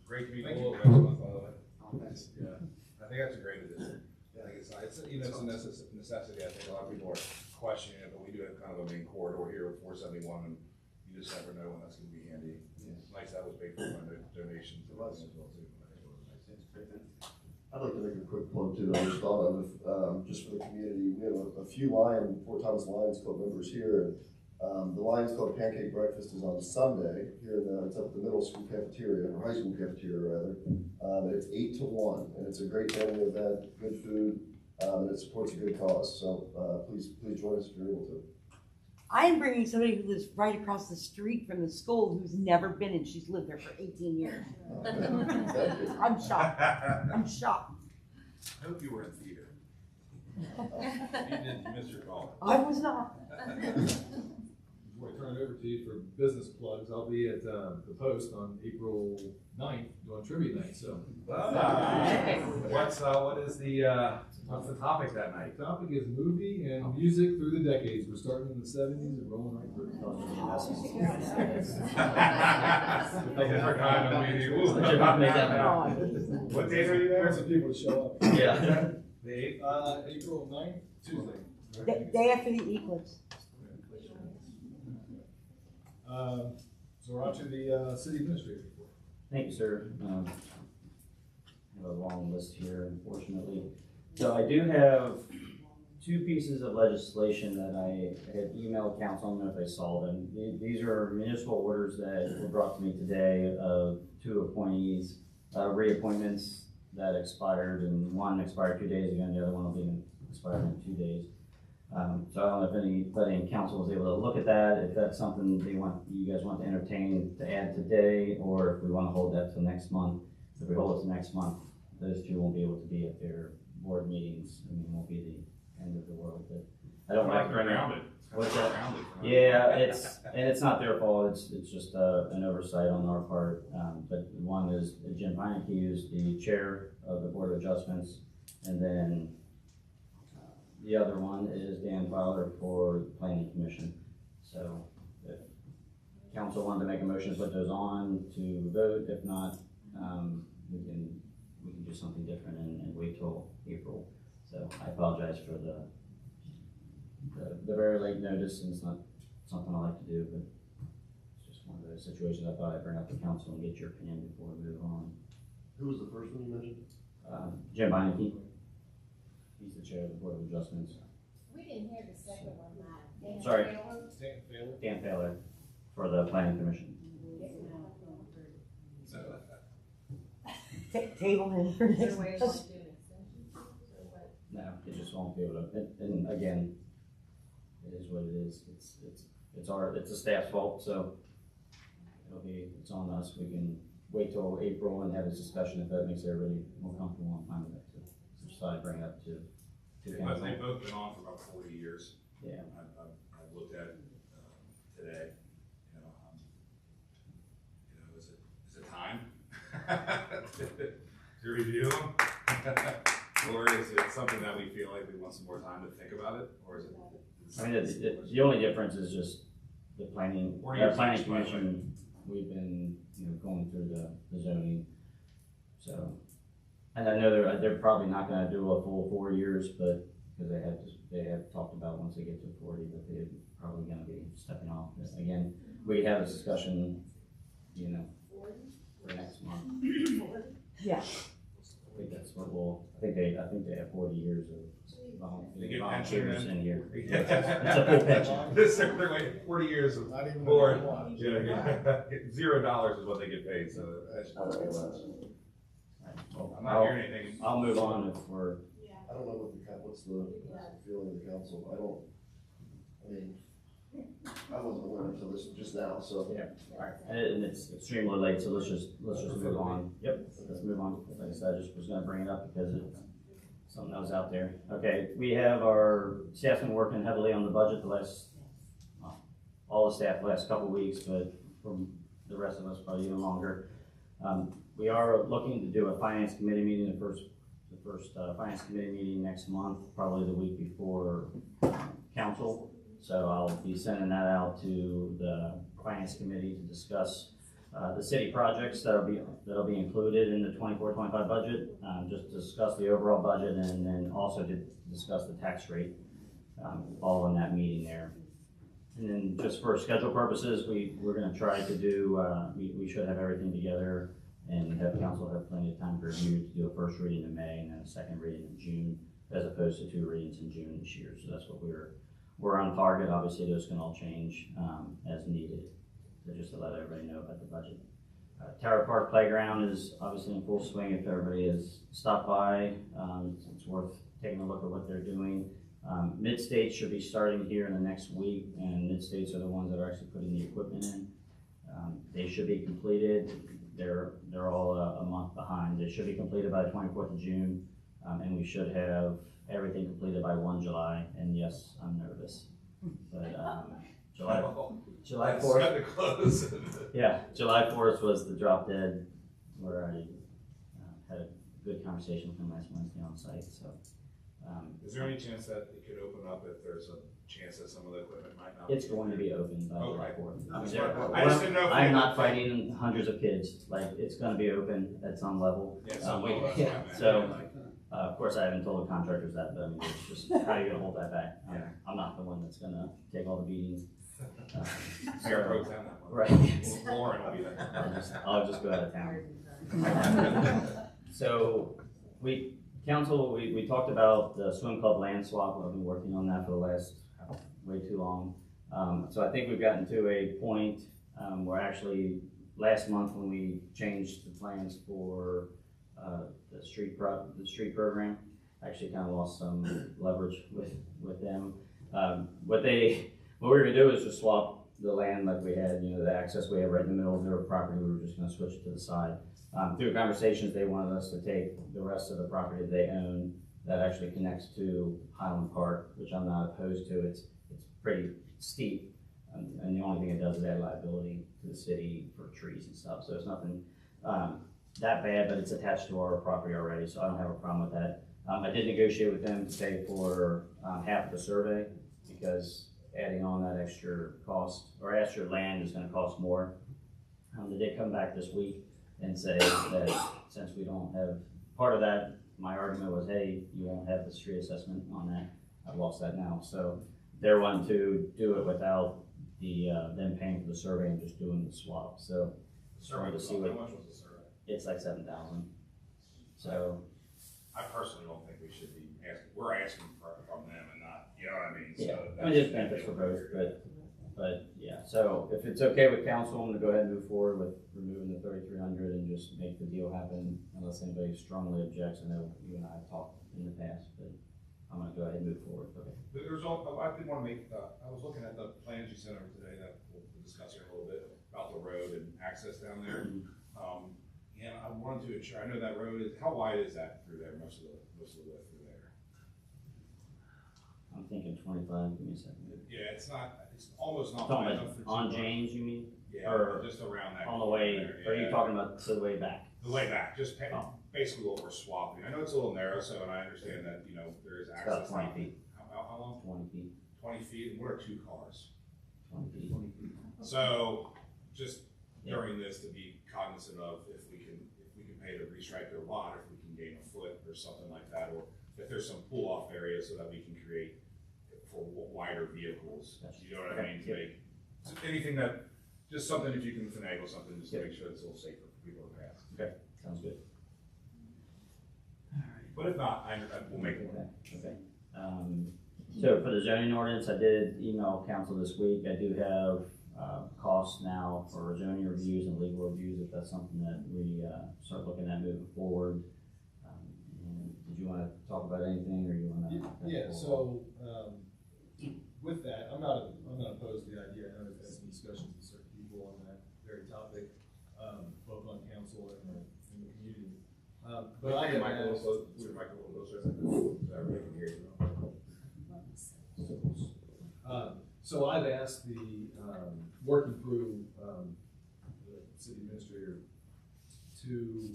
Great to be Thank full you. of next month, by the way. Oh, thanks. Yeah, I think that's a great addition. I think it's you know, it's a necessity. I think a lot of people are questioning it, but we do have kind of a main corridor here with 471, and you just never know when that's gonna be handy. It's nice that was paid for by donations as well too. I'd like to make a quick plug too, I just thought of, just for the community, we have a few Fort Thomas Lions Club members here, and the Lions Club Pancake Breakfast is on Sunday, here it's up at the middle school cafeteria, or high school cafeteria rather. It's 8 to 1, and it's a great family event, good food, and it supports a good cause, so, please join us if you're able to. I am bringing somebody who lives right across the street from the school who's never been, and she's lived there for 18 years. I'm shocked. I'm shocked. I hope you were in theater. You missed your call. I was not. Before I turn it over to you for business plugs, I'll be at the Post on April 9th doing trivia night, so. What's the topic that night? The topic is movie and music through the decades. We're starting in the 70s and rolling right through. Different kind of meeting. What date are you there? There's some people to show up. Yeah. The 8th? April 9th, Tuesday. Day after the eclipse. So we're on to the city administrator report. Thank you, sir. I have a long list here, unfortunately. So I do have 2 pieces of legislation that I had emailed council. I don't know if they saw them. These are municipal orders that were brought to me today of 2 appointees, reappointments that expired, and one expired 2 days ago, and the other one will be expired in 2 days. So I don't know if anybody in council was able to look at that, if that's something you guys want to entertain to add today, or if we want to hold that till next month. If we hold it to next month, those 2 won't be able to be at their board meetings. I mean, it won't be the end of the world, but I don't like around it. What's that? Yeah, it's not their fault. It's just an oversight on our part. But one is Jim Heineke, who's the chair of the Board of Adjustments, and then the other one is Dan Fowler for the Planning Commission. So if council wanted to make a motion to put those on to vote, if not, we can do something different and wait till April. So I apologize for the very late notice, and it's not something I like to do, but it's just one of those situations I thought I'd bring up to council and get your opinion before we move on. Who was the first one you mentioned? Jim Beinecke. He's the chair of the Board of Adjustments. We didn't hear the second one, Matt. Sorry. Taylor? Dan Taylor for the Planning Commission. Table him for Is there a way of next. doing extensions? Or what? No, it just won't be able to, and again, it is what it is. It's a staff's fault, so it's on us. We can wait till April and have this discussion if that makes everybody more comfortable. I'm fine with that too. So I bring it up to But council. they've both been on for about 40 years. Yeah. I've looked at it today, is it time to review them? Or is it something that we feel like we want some more time to think about it, or is it? I mean, the only difference is just the planning, planning commission, we've been, going through the zoning. So, and I know they're probably not gonna do a full 4 years, but, because they have talked about once they get to 40, that they're probably gonna be stepping off. Again, we have this discussion, for next month. Yeah. I think that's what I think they have 40 years of They get volunteers pension in here. Yeah. It's a full pension. They're waiting 40 years of Not even board. one. $0 is what they get paid, so that's. I'm not hearing anything. I'll move on if we're. I don't know what's the feeling of the council. I wasn't aware until this, just now, so. Yeah, alright, and it's extremely late, so let's just move on. Yep, let's move on. Like I said, I just was gonna bring it up because it's something that was out there. Okay, we have our staff's been working heavily on the budget all the staff the last couple of weeks, but from the rest of us probably even longer. We are looking to do a finance committee meeting, the first finance committee meeting next month, probably the week before council. So I'll be sending that out to the finance committee to discuss the city projects that'll be included in the 24-25 budget. Just to discuss the overall budget and then also to discuss the tax rate, all in that meeting there. And then just for schedule purposes, we're gonna try to do, we should have everything together and have council have plenty of time for review to do a first reading in May and then a second reading in June, as opposed to 2 readings in June this year. So that's what we're on target. Obviously, those can all change as needed. So just to let everybody know about the budget. Tower Park Playground is obviously in full swing. If everybody has stopped by, it's worth taking a look at what they're doing. Mid-States should be starting here in the next week, and Mid-States are the ones that are actually putting the equipment in. They should be completed. They're all a month behind. They should be completed by the 24th of June, and we should have everything completed by 1 July. And yes, I'm nervous, but July 4th. Got to close. Yeah, July 4th was the drop dead where I had a good conversation with him last Wednesday on site. So, is there any chance that it could open up if there's a chance that some of the equipment might not? It's going to be open by July 4th. I just didn't know. I'm not fighting hundreds of kids. Like, it's going to be open at some level. Yeah, some level, that's yeah. what I meant. So, of course, I haven't told the contractors that, but I mean, it's just how are you going to hold that back? Yeah. I'm not the one that's going to take all the beatings. Mayor Pro Tem that one. Right. Lauren will be there. I'll just go out of town. So, we talked about the swim club land swap. I've been working on that for the last way too long. So I think we've gotten to a point where actually last month when we changed the plans for the street program, actually kind of lost some leverage with them. What we were gonna do is just swap the land like we had, the access we have right in the middle of their property. We were just gonna switch it to the side. Through conversations, they wanted us to take the rest of the property they own that actually connects to Highland Park, which I'm not opposed to. It's pretty steep, and the only thing it does is add liability to the city for trees and stuff. So it's nothing that bad, but it's attached to our property already, so I don't have a problem with that. I did negotiate with them to pay for half of the survey because adding on that extra cost or extra land is going to cost more. They did come back this week and say that since we don't have part of that, my argument was, hey, you won't have the street assessment on that. I've lost that now. So they're wanting to do it without them paying for the survey and just doing the swap. So Survey, to see how what much was the survey? it's like 7,000. So I personally don't think we should be asking, we're asking from them and not, you know what I mean? So Yeah, that I mean, there's should be benefits for a deal both, breaker. but yeah, so if it's okay with council, I'm gonna go ahead and move forward with removing the 3,300 and just make the deal happen unless anybody strongly objects. I know you and I have talked in the past, but I'm gonna go ahead and move forward, okay? But there's all, I did want to make, I was looking at the plans you sent over today that we'll discuss here a little bit about the road and access down there. And I wanted to ensure, I know that road is, how wide is that through there, most of the width through there? I'm thinking 25, give me a second. Yeah, it's not, it's almost not Talking wide about enough for. on two James, you mean? cars. Yeah, Or just around that. on the way, corner or are there, you yeah. talking about to the way back? The way back, just Oh. basically what we're swapping. I know it's a little narrow, so, and I understand that, you know, there is It's about access. 20 feet. How long? 20 feet, 20 feet, and what are 2 cars? 20 feet. So, just Yeah. during this to be cognizant of if we can pay to restripe their lot, if we can gain a foot or something like that, or if there's some pull off areas so that we can create for wider vehicles. You know what I mean? To make anything that, just something if you can finagle something, just to make sure it's a little safer for people to pass. Okay, sounds good. But if not, I will make it. Okay. So for the zoning ordinance, I did email council this week. I do have costs now for zoning reviews and legal reviews, if that's something that we start looking at moving forward. And did you want to talk about anything, or you want to? Yeah, so, with that, I'm not opposed to the idea. I know I've had some discussions with certain people on that very topic, both on council and in the community. But I have asked. So I've asked the, working through, the city administrator to,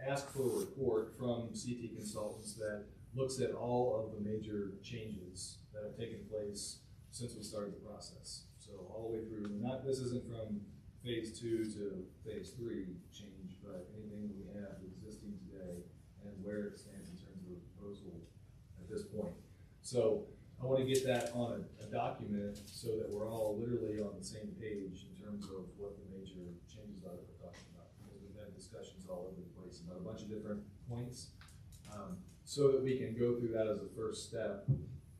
ask for a report from CT Consultants that looks at all of the major changes that have taken place since we started the process. So all the way through, this isn't from phase 2 to phase 3 change, but anything that we have existing today and where it stands in terms of the proposal at this point. So I want to get that on a document so that we're all literally on the same page in terms of what the major changes are that we're talking about. Because we've had discussions all over the place about a bunch of different points, so that we can go through that as a first step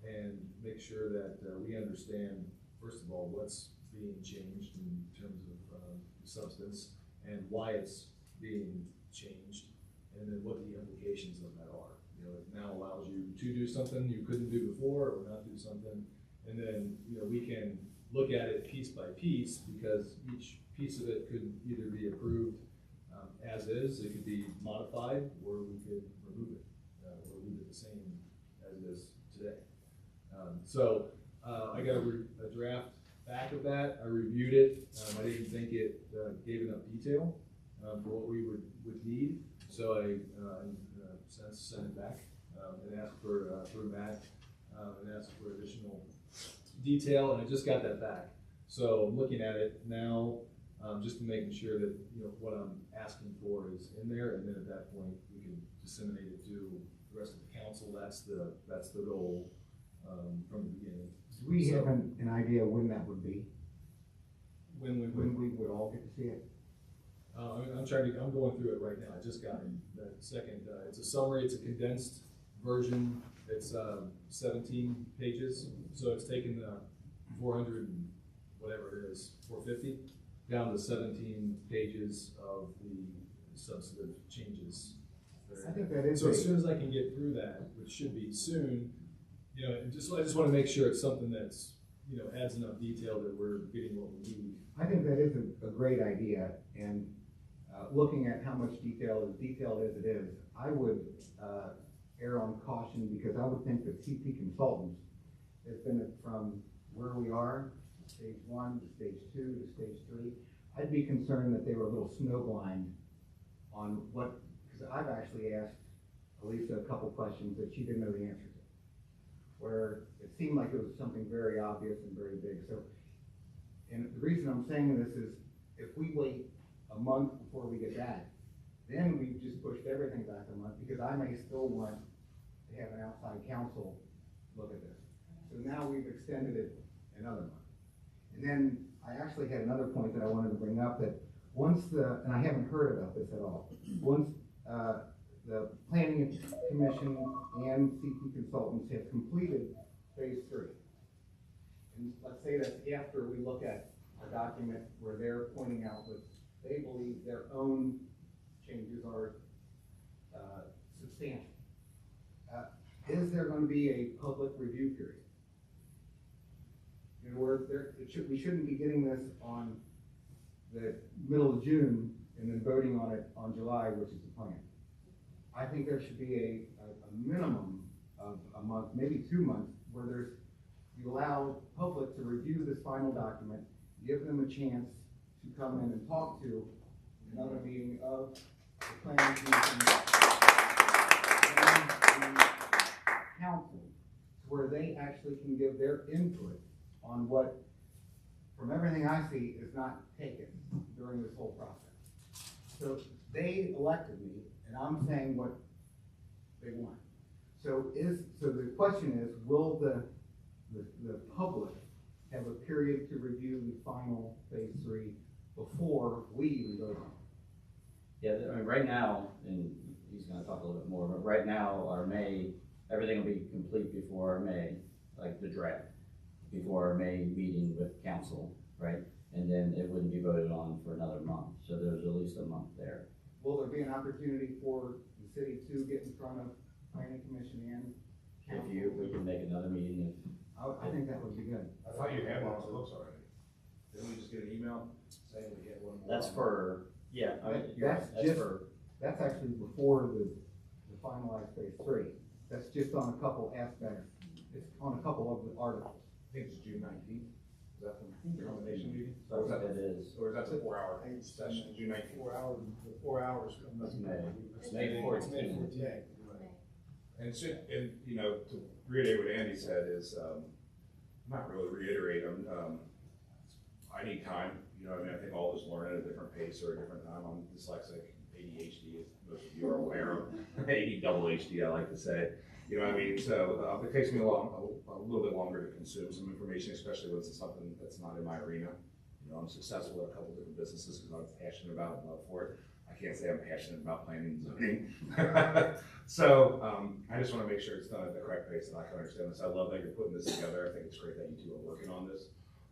and make sure that we understand, first of all, what's being changed in terms of substance and why it's being changed, and then what the implications of that are. You know, it now allows you to do something you couldn't do before, or not do something, and then, you know, we can look at it piece by piece, because each piece of it could either be approved as is, it could be modified, or we could remove it, or leave it the same as it is today. So I got a draft back of that. I reviewed it. I didn't think it gave enough detail for what we would need. So I sent it back and asked for through Matt and asked for additional detail, and I just got that back. So I'm looking at it now, just to making sure that, you know, what I'm asking for is in there, and then at that point we can disseminate it to the rest of the council. That's the goal from the beginning. Do we have an idea when that would be? When we would all get to see it? I'm going through it right now. I just got it. That second, it's a summary, it's a condensed version. It's 17 pages. So it's taken 400 and whatever it is, 450, down to 17 pages of the substantive changes. I think that is So as soon as I can get through that, which should be soon, you know, I just want to make sure it's something that's, you know, adds enough detail that we're getting what we need. I think that is a great idea, and looking at how much detailed as it is, I would err on caution, because I would think that CT Consultants has been from where we are, stage 1 to stage 2 to stage 3. I'd be concerned that they were a little snowblind on what, because I've actually asked Elisa a couple questions that she didn't know the answer to, where it seemed like it was something very obvious and very big. So, and the reason I'm saying this is, if we wait a month before we get that, then we've just pushed everything back a month, because I may still want to have an outside counsel look at this. So now we've extended it another month. And then I actually had another point that I wanted to bring up, that once and I haven't heard about this at all, once the planning commission and CT consultants have completed phase 3. And let's say that's after we look at a document where they're pointing out that they believe their own changes are substantial. Is there going to be a public review period? In other words, we shouldn't be getting this on the middle of June and then voting on it on July, which is the plan. I think there should be a minimum of a month, maybe 2 months, where you allow public to review this final document, give them a chance to come in and talk to another meeting of the planning commission and the council, where they actually can give their input on what, from everything I see, is not taken during this whole process. So they elected me, and I'm saying what they want. So the question is, will the public have a period to review the final phase 3 before we even vote on it? Yeah, I mean, right now, and he's gonna talk a little bit more, but right now, our May, everything will be complete before our May, like the draft, before our May meeting with council, right? And then it wouldn't be voted on for another month, so there's at least a month there. Will there be an opportunity for the city to get in front of planning commission and council? If we can make another meeting, I think that would be good. I thought you had one on the books already. Didn't we just get an email saying we had one more? that's for, yeah, I mean, That's actually before the finalized phase 3. That's just on a couple aspects. It's on a couple of the articles. I think it's June 19th. Is that the combination meeting? So it is. Or is that the 4-hour session, June 19th? 4 hours. That's May. It's May 14th. And you know, to reiterate what Andy said is, not really reiterate, I need time, you know, I mean, I think all of us learn at a different pace or a different time. I'm dyslexic, ADHD, as most of you are aware of, ADHD, I like to say. You know what I mean? So it takes me a little bit longer to consume some information, especially when it's something that's not in my arena. You know, I'm successful at a couple different businesses because I'm passionate about it and love for it. I can't say I'm passionate about planning and zoning. So I just want to make sure it's done at the correct pace and I can understand this. I love that you're putting this together. I think it's great that you two are working on this.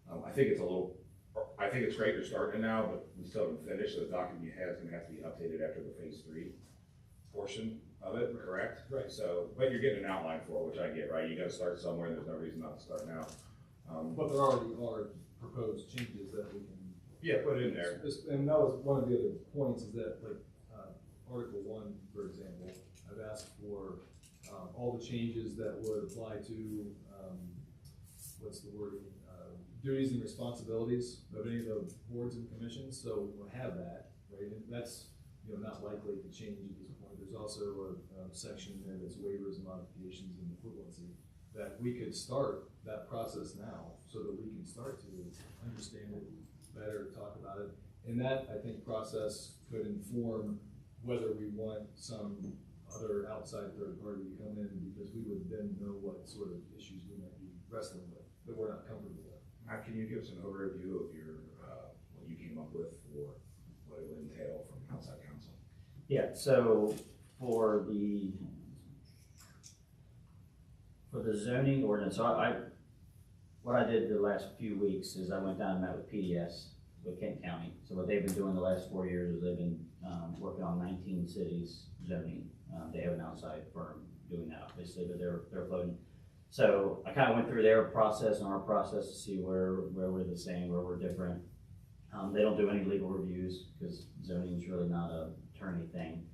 I think it's great you're starting now, but we still haven't finished. So the document you have is going to have to be updated after the phase 3 portion of it, correct? Right. So, but you're getting an outline for it, which I get, right? You got to start somewhere. There's no reason not to start now. But there already are proposed changes that we can. Yeah, put it in there. And that was one of the other points is that, like, Article 1, for example, I've asked for all the changes that would apply to, what's the wording, duties and responsibilities of any of the boards and commissions, so we'll have that, right? And that's, you know, not likely to change at this point. There's also a section there that's waivers and modifications and equivalency, that we could start that process now, so that we can start to understand it better, talk about it. And that, I think, process could inform whether we want some other outside third party to come in, because we would then know what sort of issues we might be wrestling with that we're not comfortable with. Matt, can you give us an overview of your, what you came up with for what it would entail from outside counsel? Yeah, so for the zoning ordinance, so what I did the last few weeks is I went down and met with PDS, with Kent County. So what they've been doing the last 4 years is they've been working on 19 cities zoning. They have an outside firm doing that, obviously, but they're floating. So I kind of went through their process and our process to see where we're the same, where we're different. They don't do any legal reviews because zoning is really not a attorney thing.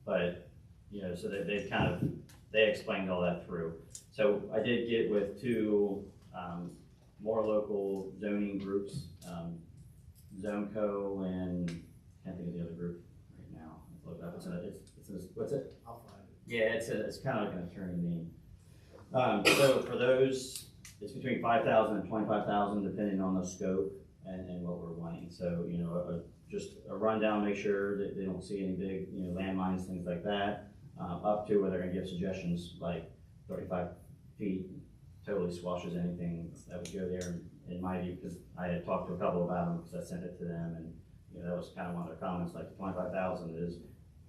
But, you know, so they explained all that through. So I did get with 2 more local zoning groups, ZoneCo and I can't think of the other group right now. Look it up. What's it? I'll find it. Yeah, it's kind of like an attorney name. So for those, it's between 5,000 and 25,000 depending on the scope and what we're wanting. So, you know, just a rundown, make sure that they don't see any big, you know, landmines, things like that, up to where they're gonna give suggestions like 35 feet totally squashes anything that would go there in my view, because I had talked to a couple about them because I sent it to them, and you know that was kind of one of their comments, like the 25,000 is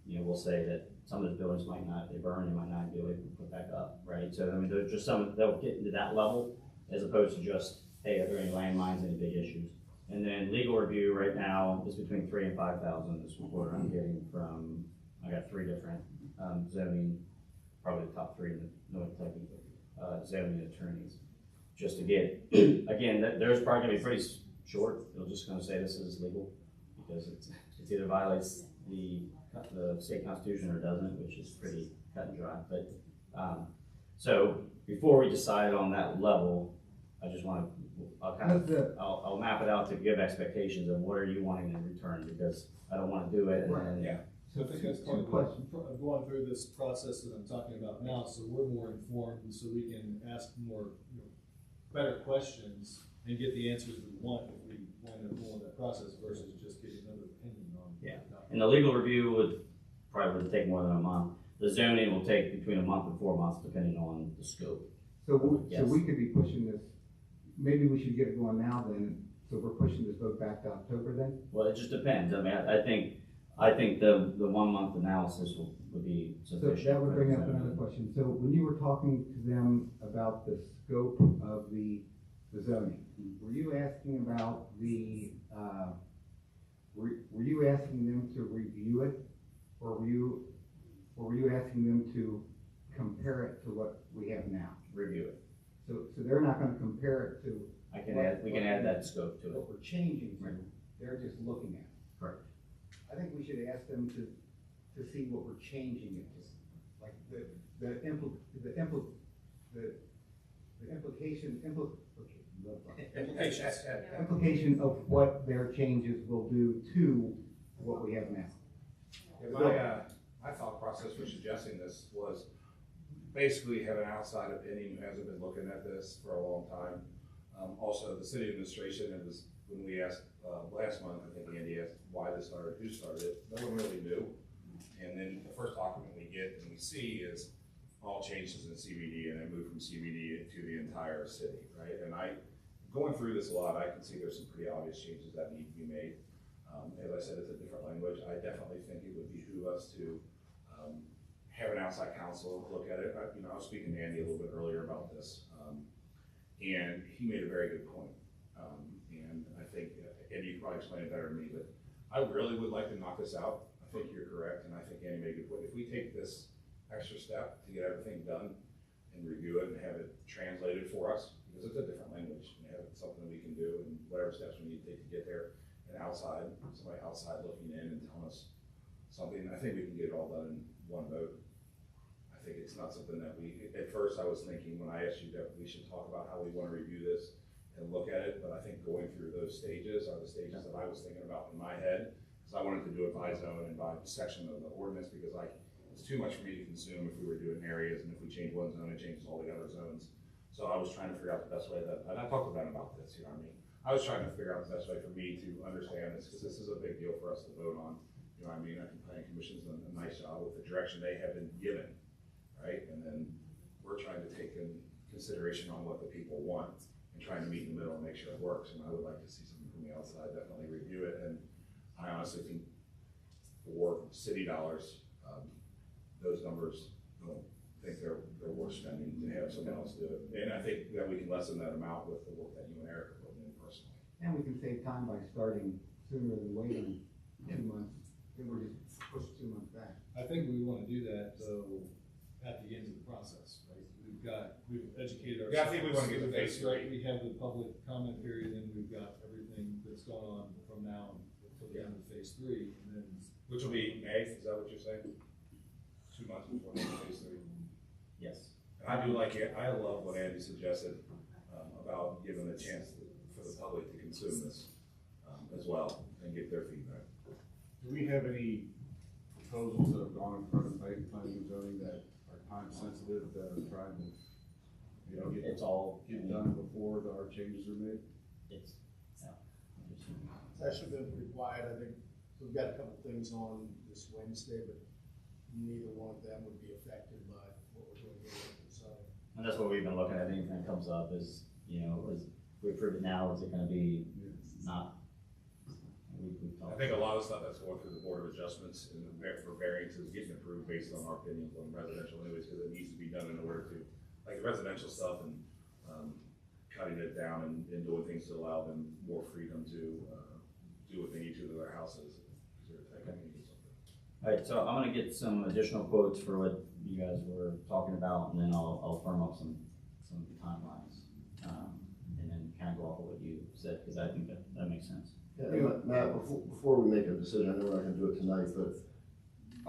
you know, we'll say that some of the buildings might not, if they burn, they might not be able to put back up, right? So, I mean, there's just some, they'll get into that level, as opposed to just, hey, are there any landmines, any big issues? And then legal review right now is between 3,000 and 5,000 is what I'm getting from, I got 3 different, zoning, probably the top 3 in the North Texas, zoning attorneys. Just to get, again, there's probably gonna be pretty short, they're just gonna say this is legal, because it's either violates the state constitution or doesn't, which is pretty cut and dry. But, so before we decide on that level, I just wanna, I'll map it out to give expectations of what are you wanting in return, because I don't wanna do it and then. Yeah. So I think that's part of going through this process that I'm talking about now, so we're more informed, and so we can ask more, better questions and get the answers we want if we want to go that process versus just getting another opinion on. Yeah, and the legal review would probably take more than a month. The zoning will take between a month and 4 months, depending on the scope. So we could be pushing this, maybe we should get it going now then, so we're pushing this vote back to October then? Well, it just depends. I mean, I think the 1 month analysis would be sufficient. So that would bring up another question. So when you were talking to them about the scope of the zoning, were you asking about were you asking them to review it, or were you asking them to compare it to what we have now? Review it. So they're not gonna compare it to. We can add that scope to it. What we're changing to, they're just looking at it. Correct. I think we should ask them to see what we're changing it to, like implication of what their changes will do to what we have now. My thought process for suggesting this was basically have an outside opinion who hasn't been looking at this for a long time. Also, the city administration, it was when we asked last month, I think Andy asked why this started, who started it, no one really knew. And then the first document we get and we see is all changes in CBD, and they moved from CBD to the entire city, right? And going through this a lot, I can see there's some pretty obvious changes that need to be made. As I said, it's a different language. I definitely think it would behoove us to have an outside counsel look at it. I was speaking to Andy a little bit earlier about this, and he made a very good point. And I think, Andy, you probably explain it better than me, but I really would like to knock this out. I think you're correct, and I think Andy made a good point. If we take this extra step to get everything done and review it and have it translated for us, because it's a different language, and have it something we can do, and whatever steps we need to take to get there, and somebody outside looking in and telling us something, I think we can get it all done in one vote. I think it's not something that at first I was thinking when I asked you that we should talk about how we want to review this and look at it, but I think going through those stages are the stages that I was thinking about in my head, because I wanted to do it by zone and by section of the ordinance, because it's too much for me to consume if we were doing areas, and if we change one zone, it changes all the other zones. So I was trying to figure out the best way and I talked to Ben about this, you know what I mean? I was trying to figure out the best way for me to understand this, because this is a big deal for us to vote on, you know what I mean? I think planning commission's done a nice job with the direction they have been given, right? And then we're trying to take in consideration on what the people want and trying to meet in the middle and make sure it works. And I would like to see something from the outside, definitely review it. And I honestly think for city dollars, those numbers, I don't think they're worth spending to have someone else do it. And I think that we can lessen that amount with the work that you and Eric are putting in personally. And we can save time by starting sooner than waiting 2 months, then we're just pushed 2 months back. I think we want to do that though at the end of the process, right? We've educated ourselves. Yeah, I think we want to get to phase 3. We have the public comment period, and we've got everything that's going on from now until the end of phase 3, and then. Which will be May, is that what you're saying? 2 months before phase 3? Yes. And I do like it, I love what Andy suggested about giving a chance for the public to consume this as well and get their feedback. Do we have any proposals that have gone in front of planning and zoning that are time sensitive, that are trying to, It's all get done before our changes are made? It's actually been required. I think we've got a couple things on this Wednesday, but neither one of them would be affected by what we're doing here. So, and that's what we've been looking at. Anything that comes up is, if we approve it now, is it going to be not? We've I think a lot of stuff that's going through the Board of Adjustments and for variances getting approved based on our opinions on residential anyways, because it needs to be done in order to, like the residential stuff and, cutting it down and doing things to allow them more freedom to, do what they need to their houses. All right, so I'm gonna get some additional quotes for what you guys were talking about, and then I'll firm up some timelines. And then kind of go off of what you said, because I think that makes sense. Yeah, and Matt, before we make a decision, I know we're not gonna do it tonight, but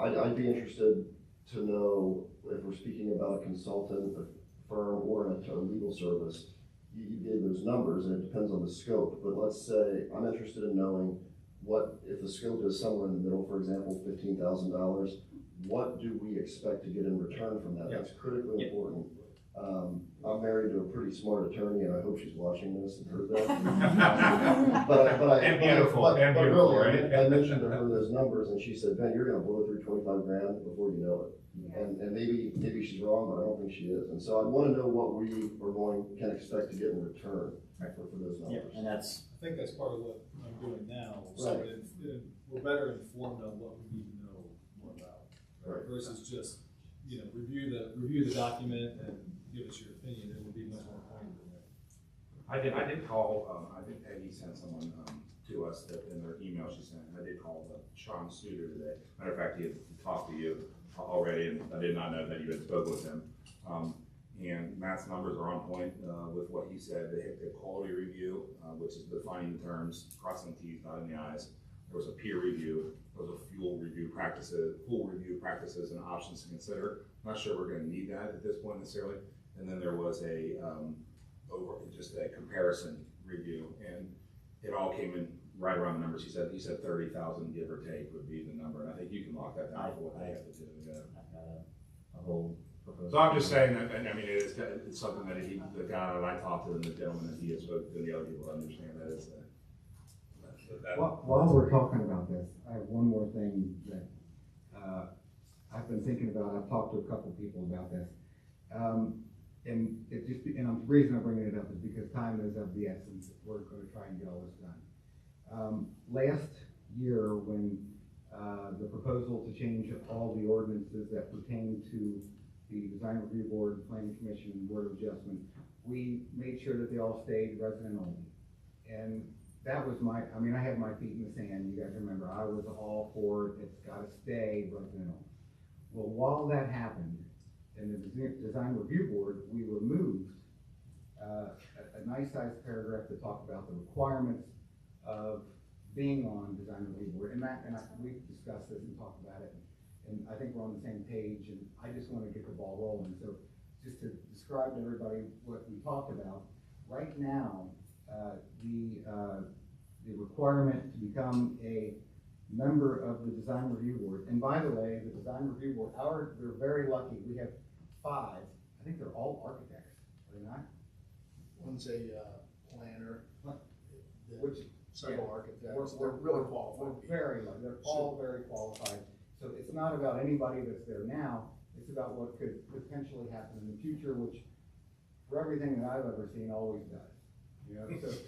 I'd be interested to know if we're speaking about a consultant, a firm, or a legal service. You gave those numbers, and it depends on the scope, but let's say, I'm interested in knowing what, if the scope is somewhere in the middle, for example, $15,000, what do we expect to get in return from that? That's critically important. I'm married to a pretty smart attorney, and I hope she's watching this and heard that. And beautiful, really, I mentioned to her those numbers, and she said, Ben, you're gonna blow through 25 grand before you know it. And maybe she's wrong, but I don't think she is. And so I wanna know what we can expect to get in return for those numbers. Yeah, and that's. I think that's part of what I'm doing now, so that we're better informed on what we need to know more about. Right. Versus just, review the document and give us your opinion, it would be much more pointed than that. I did call, I think Peggy sent someone, to us that in their email she sent, I did call Sean Suter today. Matter of fact, he had talked to you already, and I did not know that you had spoken with him. And Matt's numbers are on point with what he said. They hit the quality review, which is defining the terms, crossing the T's, dotting the I's. There was a peer review. There was a full review practices and options to consider. I'm not sure we're going to need that at this point necessarily. And then there was just a comparison review, and it all came in right around the numbers. He said 30,000 give or take would be the number, and I think you can lock that down for what they have to do. Yeah. A whole proposal. So I'm just saying that, and I mean, it's something that the guy that I talked to and the gentleman that he has spoken to, and the other people understand that is While we're talking about this, I have one more thing that I've been thinking about. I've talked to a couple people about this. And the reason I'm bringing it up is because time is of the essence. We're going to try and get all this done. Last year, when the proposal to change all the ordinances that pertain to the Design Review Board, Planning Commission, and Board of Adjustment, we made sure that they all stayed resident only. And that was I had my feet in the sand. You guys remember, I was all for it's got to stay resident only. Well, while that happened, in the Design Review Board, we removed a nice sized paragraph to talk about the requirements of being on Design Review Board. And Matt and we've discussed this and talked about it, and I think we're on the same page, and I just want to get the ball rolling. So just to describe to everybody what we talked about, right now, the requirement to become a member of the Design Review Board, and by the way, the Design Review Board, we're very lucky. We have 5. I think they're all architects, are they not? One's a planner, Several architects, they're really qualified. We're very lucky. They're all very qualified. So it's not about anybody that's there now. It's about what could potentially happen in the future, which, for everything that I've ever seen, always does.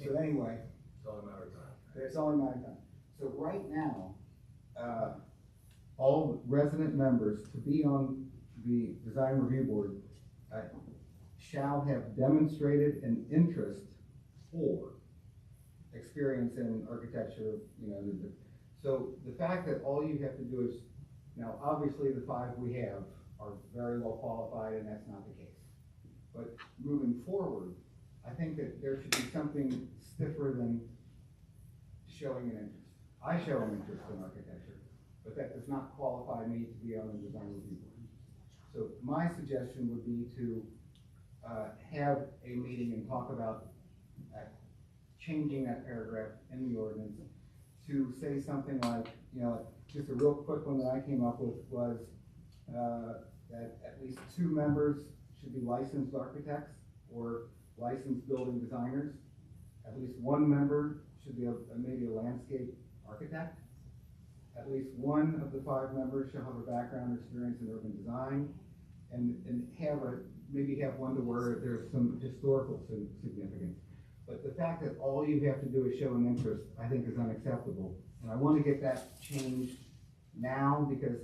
So anyway, it's all a matter of time. It's only a matter of time. So right now, all resident members to be on the Design Review Board shall have demonstrated an interest or experience in architecture. So the fact that all you have to do is, now obviously the 5 we have are very well qualified, and that's not the case. But moving forward, I think that there should be something stiffer than showing an interest. I show an interest in architecture, but that does not qualify me to be on the Design Review Board. So my suggestion would be to have a meeting and talk about changing that paragraph in the ordinance to say something like, just a real quick one that I came up with was that at least 2 members should be licensed architects or licensed building designers. At least 1 member should be maybe a landscape architect. At least 1 of the 5 members shall have a background or experience in urban design, and maybe have one to where there's some historical significance. But the fact that all you have to do is show an interest, I think, is unacceptable. And I want to get that changed now because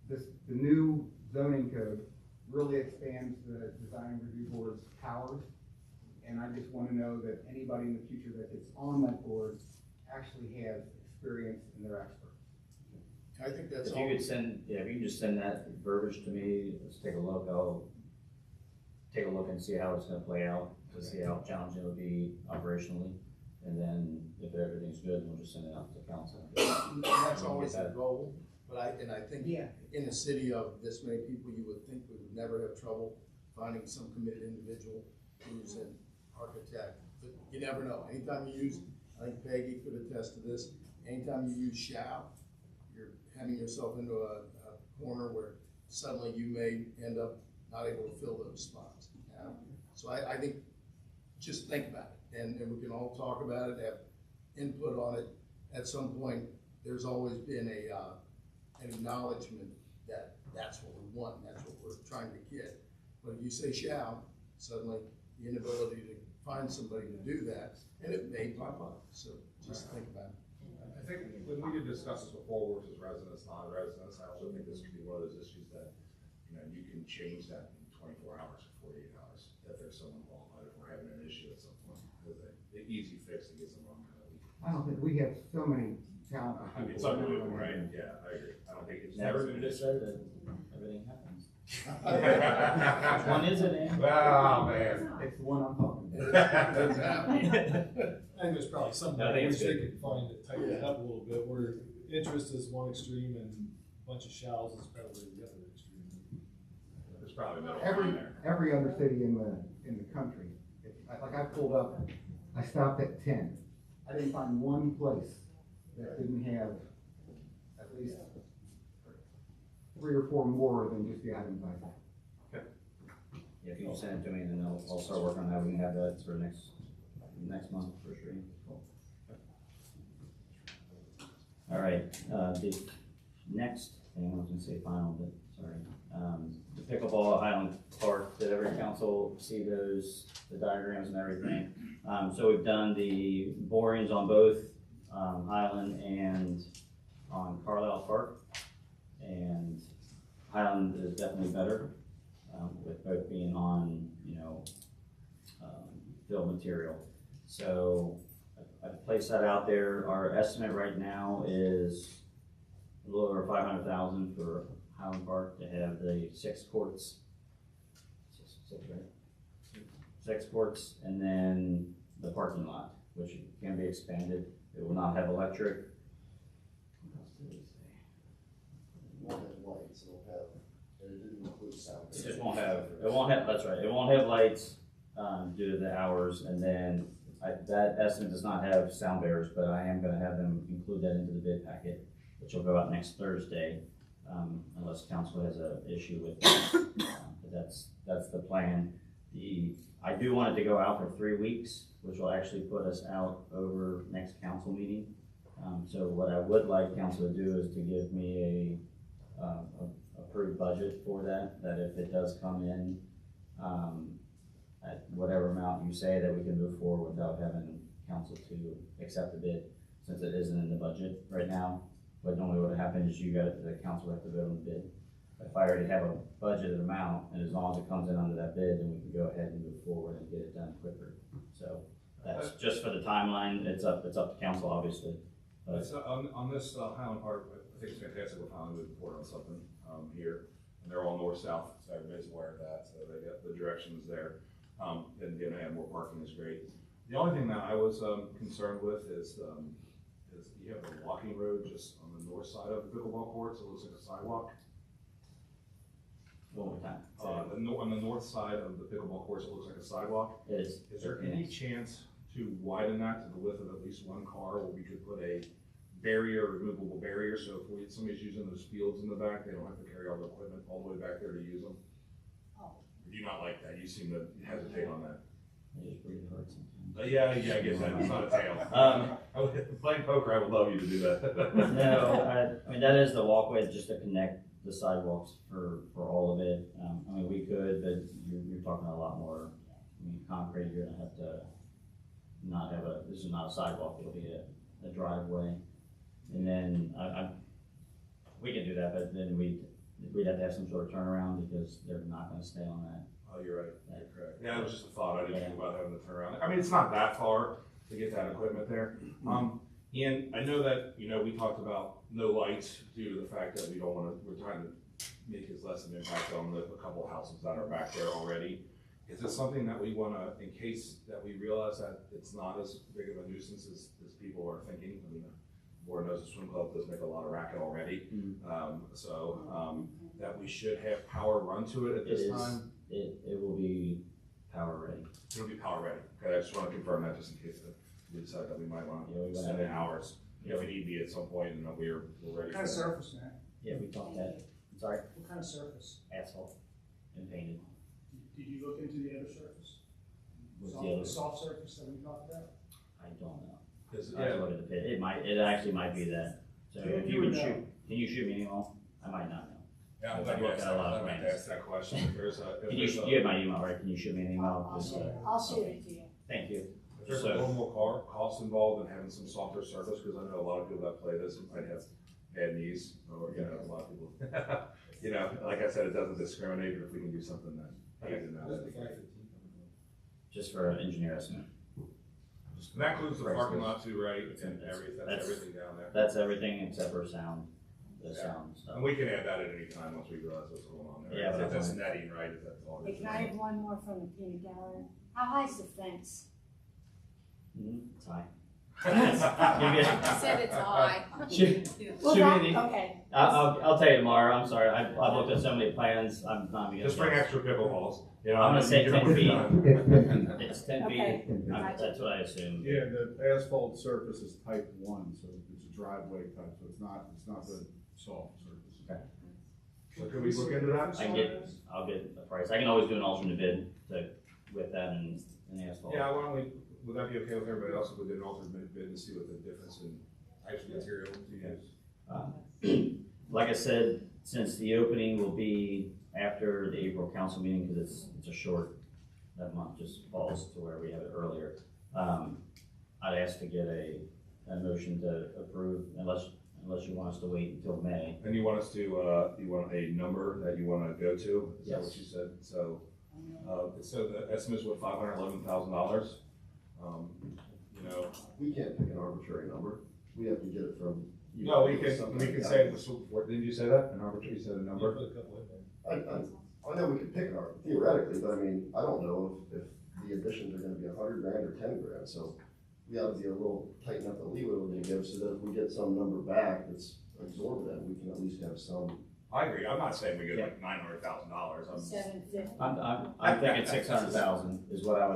the new zoning code really expands the design review board's powers. And I just want to know that anybody in the future that gets on that board actually has experience and they're experts. I think that's If all. you could send, yeah, if you could just send that verbiage to me, let's take a look, I'll take a look and see how it's gonna play out, to see how challenging it would be operationally. And then if everything's good, we'll just send it out to council. That's always the Get that. goal, but I think Yeah. in a city of this many people, you would think we would never have trouble finding some committed individual who's an architect. But you never know. Anytime you use, I think Peggy could attest to this, anytime you use shall, you're having yourself into a corner where suddenly you may end up not able to fill those spots. So I think, just think about it, and we can all talk about it, have input on it. At some point, there's always been an acknowledgement that that's what we want, and that's what we're trying to get. But if you say shall, suddenly the inability to find somebody to do that, and it may pop up, so just think about it. I think when we did discuss this before versus residents, non-residents, I also think this could be one of those issues that, you can change that in 24 hours or 48 hours, if there's someone qualified, if we're having an issue at some point, because the easy fix to get someone kind of. I don't think we have so many talented I mean, people. it's unbelievable, right? Yeah, I agree. I don't think it's Never never been just an said issue. that everything happens. Which one is it, Ann? Oh, man. It's the one I'm talking about. Exactly. I think there's probably some I think ways it's they good. could find to tighten it up a little bit, where interest is one extreme and a bunch of shalls is probably the other extreme. There's probably middle ground there. Every other city in the country, like I pulled up, I stopped at 10. I didn't find one place that didn't have at least 3 or 4 more than just the items I had. Yeah, if you can send it to me, then I'll start working on that, we can have that for next month for sure. All right, the next thing, I was gonna say final, but sorry. The pickleball at Highland Park, did every council see those, the diagrams and everything? So we've done the borings on both, Highland and on Carlisle Park. And Highland is definitely better, with both being on, fill material. So I've placed that out there. Our estimate right now is a little over 500,000 for Highland Park to have the 6 courts. Six, right? 6 courts, and then the parking lot, which can be expanded. It will not have electric. What else did it say? It won't have lights, it'll have, and it didn't include sound. It just won't have, that's right, it won't have lights, due to the hours, and then that estimate does not have sound barriers, but I am gonna have them include that into the bid packet, which will go out next Thursday, unless council has a issue with that. But that's the plan. I do want it to go out for 3 weeks, which will actually put us out over next council meeting. So what I would like council to do is to give me a approved budget for that if it does come in, at whatever amount you say, that we can move forward without having council to accept the bid, since it isn't in the budget right now. But normally what happens is the council have to vote on the bid. If I already have a budgeted amount, and as long as it comes in under that bid, then we can go ahead and move forward and get it done quicker. So that's just for the timeline. It's up to council, obviously. But So on this Highland Park, I think it's fantastic we're finally moving forward on something here. And they're all north-south, so everybody's aware of that, so they got the directions there. And gonna add more parking is great. The only thing that I was concerned with is you have a walking road just on the north side of the pickleball courts. It looks like a sidewalk. one more time. On the north side of the pickleball courts, it looks like a sidewalk. It is. Is there any chance to widen that to the width of at least one car, where we could put a removable barrier, so if somebody's using those fields in the back, they don't have to carry all the equipment all the way back there to use them? Oh. Do you not like that? You seem to hesitate on that. It is pretty hard sometimes. Yeah, I get that. It's not a tail. Playing poker, I would love you to do that. No, I mean, that is the walkway just to connect the sidewalks for all of it. I mean, we could, but you're talking a lot more. I mean, concrete, you're gonna have to this is not a sidewalk, it'll be a driveway. And that, but then we'd have to have some sort of turnaround because they're not gonna stay on that. Oh, you're right, you're correct. Yeah, it was just a thought, I didn't think about having to turn around. I mean, it's not that far to get that equipment there. And I know that, you know, we talked about no lights due to the fact that we're trying to make as less an impact on the couple of houses that are back there already. Is it something that we wanna, in case that we realize that it's not as big of a nuisance as people are thinking? I mean, Board knows the swim club does make a lot of racket already. That we should have power run to it at this time? It will be power ready. It'll be power ready. Okay, I just wanna confirm that just in case we decide that we might wanna send in ours. You know, if need be at some point and that we're ready. What kind of surface, man? Yeah, we talked that. Sorry? What kind of surface? Asphalt and painted. Did you look into the other surface? What's the The other? soft surface that we talked about? I don't know. Cause, I have to look at the pit. It actually might be that. So Yeah, if you you would can know. can you shoot me an email? I might not know. Yeah, I'm I've glad you looked asked at a that, lot of I'm glad you plans. asked that question. If there's You have my email, right? Can you shoot me an email? I'll shoot it to you. Thank you. If there's a little more cost involved in having some softer surface, because I know a lot of people that play this might have bad knees, or, you know, a lot of people, you know, like I said, it doesn't discriminate, but if we can do something that. Just for an engineer estimate. And that includes the parking lot too, right? And everything down there. That's everything except for sound, the sound stuff. And we can add that at any time once we realize what's going on there. Yeah, but That's definitely. netting, right? Is that all? Hey, can I have one more from the peanut gallery? How high is the fence? It's high. I said it's high. Shoot Well, me that- an email. okay. I'll tell you tomorrow, I'm sorry, I've looked at so many plans, I'm not even. Just bring extra pickleballs. You know, I'm gonna say you 10 can feet. done. It's 10 feet, Okay. that's what I assume. Yeah, the asphalt surface is type 1, so it's a driveway type, so it's not the soft surface. Okay. So could we look into that? I'll get a price, I can always do an alternate bid with that and asphalt. Yeah, why don't would that be okay with everybody else if we did an alternate bid to see what the difference in types of material to use? Like I said, since the opening will be after the April council meeting, because it's a short, that month just falls to where we have it earlier. I'd ask to get a motion to approve, unless you want us to wait until May. And you want us to, you want a number that you wanna go to? Is that what Yes. you said? So the estimate's what, $511,000? You know. We can't pick an arbitrary number. We have to get it from. No, we can say, didn't you say that? An arbitrary, you said a number? I know we could pick an arbitrary, theoretically, but I mean, I don't know if the additions are gonna be $100,000 or $10,000, so we ought to be a little, tighten up the leeway we're gonna give, so that if we get some number back that's exorbitant, we can at least have some. I agree, I'm not saying we get like $900,000. I'm thinking 600,000 is what I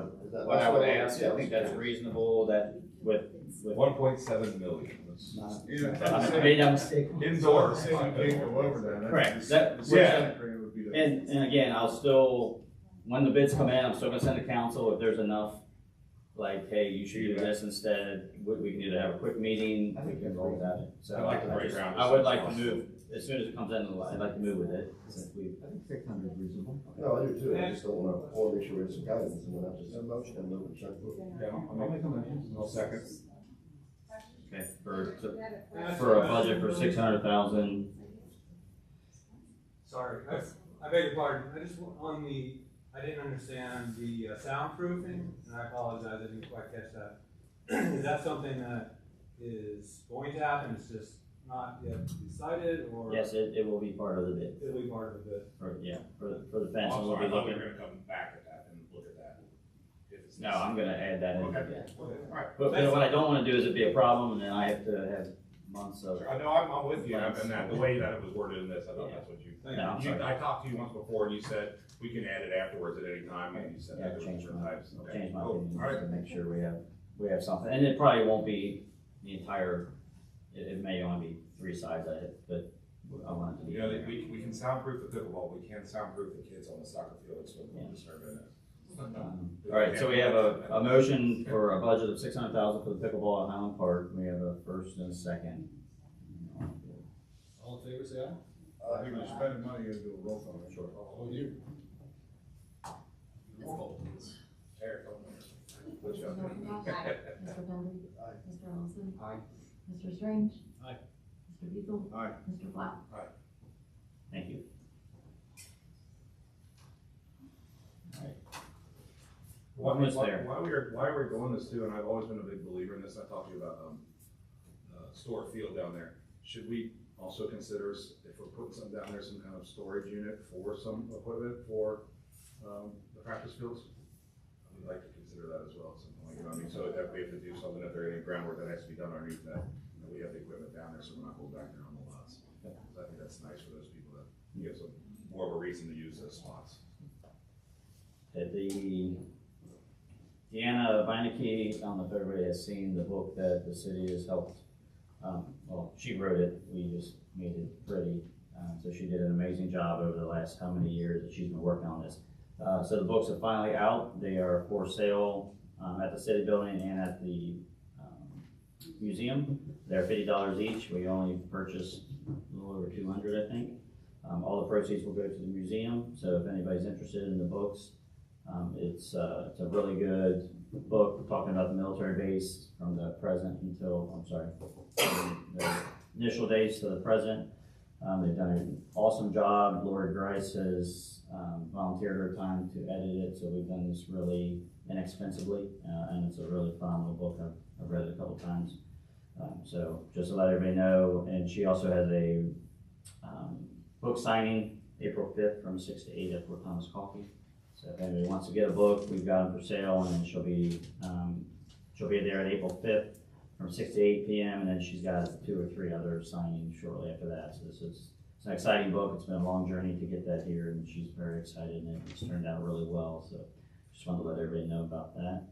would ask. I think that's reasonable, that with 1.7 million. I made that mistake. Indoors. You can't go over that. Correct. Yeah. And again, I'll still, when the bids come in, I'm still gonna send to council if there's enough, like, hey, you should do this instead. We can either have a quick meeting, we can roll with that. So I'd like to break ground. I would like to move, as soon as it comes in, I'd like to move with it. Since we, I think 600 is reasonable. No, I do too, I just don't wanna make sure we have some guidance and then have just a motion and move and check. Yeah, I'll make a motion. I'll second. okay, for a budget for 600,000. Sorry, I beg your pardon, I didn't understand the soundproofing, and I apologize, I didn't quite catch that. Is that something that is going to happen, it's just not yet decided, or? Yes, it will be part of the bid. It'll be part of the bid. For the fence, I'm we'll sorry, be I thought we looking. were gonna come back at that and look at that. If it's No, I'm gonna add that in. Okay. All right. But what I don't wanna do is it be a problem, and then I have to have months of. I know, I'm with you, and that, the way that it was worded in this, I thought that's what you. No, I'm sorry. I talked to you once before, and you said, we can add it afterwards at any time, and you said Yeah, that there were change certain my, types. Okay. change my Cool. opinion, All right. just to make sure we have something, and it probably won't be the entire, it may only be 3 sides of it, but I want it to be. You know, we can soundproof the pickleball, we can't soundproof the kids on the soccer field, it's what we're disturbing it. All right, so we have a motion for a budget of 600,000 for the pickleball at Highland Park, we have a first and a second. All in favor, say aye. I think we're spending money, you gotta do a roll call, sure. All of you. Roll call, please. Eric, Mr. Dunn. Mr. Olson. Aye. Mr. Strange. Aye. Mr. Beazle. Aye. Mr. Black. Aye. Thank you. Why Almost there. why we're doing this too, and I've always been a big believer in this, I talked to you about, store field down there. Should we also consider, if we're putting something down there, some kind of storage unit for some equipment for, the practice fields? I would like to consider that as well, something like, you know what I mean, so if we have to do something, if there's any groundwork that has to be done underneath that, you know, we have the equipment down there, so we're not going back there on the lots. Because I think that's nice for those people that gives them more of a reason to use those spots. Deanna Beinecke, I don't know if everybody has seen the book that the city has helped, well, she wrote it, we just made it pretty. So she did an amazing job over the last how many years that she's been working on this. So the books are finally out. They are for sale at the city building and at the museum. They're $50 each. We only purchased a little over 200, I think. All the proceeds will go to the museum. So if anybody's interested in the books, it's a really good book talking about the military base from the present until, from the initial days to the present. They've done an awesome job. Lori Grice has volunteered her time to edit it, so we've done this really inexpensively, and it's a really phenomenal book. I've read it a couple times. So just to let everybody know, and she also has a book signing April 5th from 6 to 8 at Fort Thomas Coffee. So if anybody wants to get a book, we've got them for sale, and then she'll be there at April 5th from 6 to 8 p.m. and then she's got 2 or 3 other signings shortly after that. So it's an exciting book. It's been a long journey to get that here, and she's very excited, and it's turned out really well. So just wanted to let everybody know about that.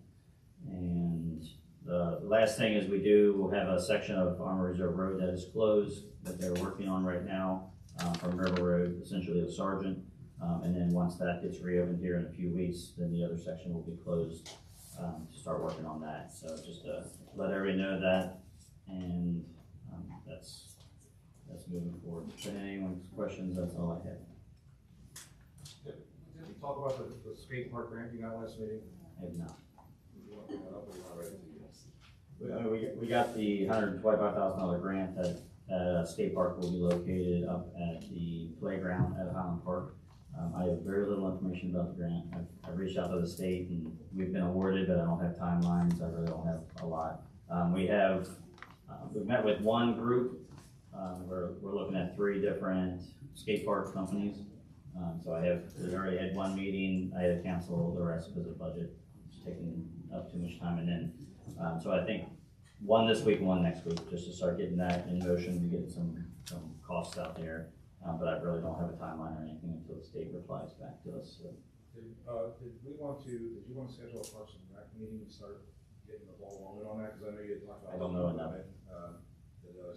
And the last thing is we'll have a section of Army Reserve Road that is closed that they're working on right now from River Road, essentially to Sargent. And then once that gets reopened here in a few weeks, then the other section will be closed to start working on that. So just to let everybody know that, and that's moving forward. If anyone's questions, that's all I have. Did we talk about the skate park grant you got last meeting? I have not. You want to bring that up, or you want to write it? We got the $125,000 grant that skate park will be located up at the playground at Highland Park. I have very little information about the grant. I've reached out to the state, and we've been awarded, but I don't have timelines. I really don't have a lot. We've met with one group. We're looking at 3 different skate park companies. So we already had one meeting. I had to cancel the rest because of budget. It's taking up too much time. And then, so I think one this week and one next week, just to start getting that in motion, to get some costs out there. But I really don't have a timeline or anything until the state replies back to us. So. Did you want to schedule a Parks and Rec meeting to start getting the ball rolling on that? Because I know you had talked about. I don't know enough.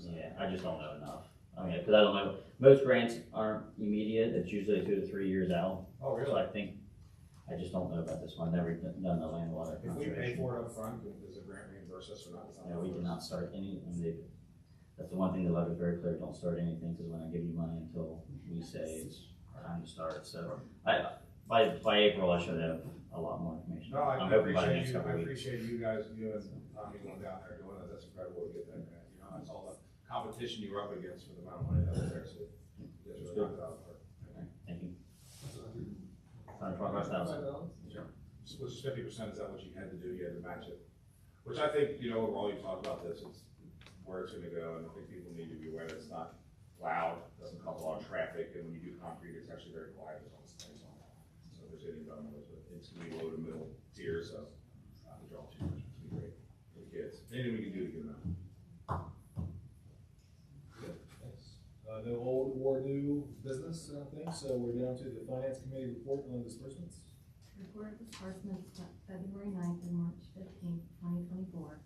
Yeah, I just don't know enough. I mean, because I don't know. Most grants aren't immediate. It's usually 2 to 3 years out. Oh, really? So I just don't know about this one. I've never done the land water If we pay conservation. for it up front, does the grant reimburse us or not? Yeah, we did not start any. That's the one thing the letter's very clear. Don't start anything, because when I give you money until we say it's time to start. So by April, I should have a lot more information. No, I hoping by the appreciate next you. couple I weeks. appreciate you guys, you and Tommy going down there doing it. That's incredible to get that grant. You know, that's all the competition you were up against for the amount of money that was there. So you guys really knocked it out of the park. Okay, thank you. $125,000. Sure. Which is 50%. Is that what you had to do? You had to match it. Which I think, you know, overall you talked about this. It's where it's going to go, and I think people need to be aware that it's not loud, doesn't cause a lot of traffic, and when you do concrete, it's actually very quiet. There's all these things on it. So if there's any environmental, but it's going to be low to middle tier, so not to draw too much, which will be great for the kids. Anything we can do to get them out. Good, thanks. No old or new business, I don't think, so we're down to the Finance Committee report on disbursements. Report disbursements February 9th and March 15th, 2024.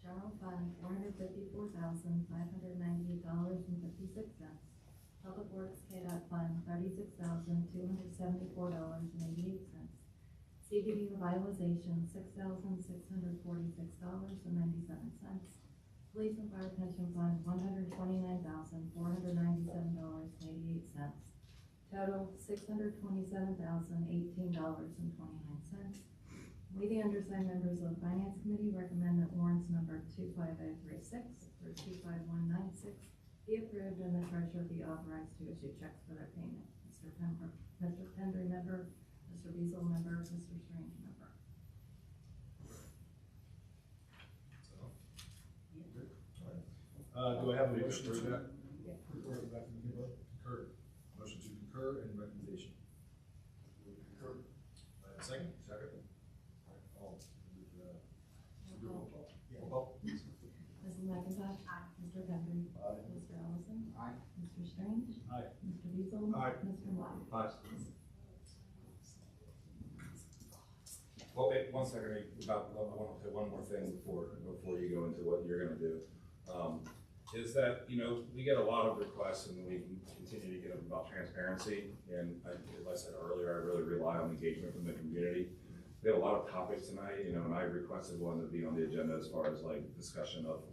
General fund, $454,598.56. Public Works KDOT fund, $36,274.88. CDB revitalization, $6,646.97. Police and Fire Pension Fund, $129,497.88. Total, $627,018.29. We, the undersigned members of the Finance Committee, recommend that warrants number 25036 through 25196 be approved and the treasurer be authorized to issue checks for their payment. Mr. Pembroke, Mr. Pendry, member, Mr. Beazle, member, Mr. Strange, member. Do I have a motion to that? Concur. Motion to concur and recommendation. Concur. Second? Second. All. Roll call. Mrs. McIntosh? Aye. Mr. Pendry? Aye. Mr. Ellison? Aye. Mr. Strange? Aye. Mr. Beazle? Aye. Mr. Moore? Aye. Well, wait, one second, I want to say one more thing before you go into what you're gonna do. Is that, you know, we get a lot of requests and we continue to get them about transparency. And as I said earlier, I really rely on engagement from the community. We had a lot of topics tonight, you know, and I requested one to be on the agenda as far as like discussion of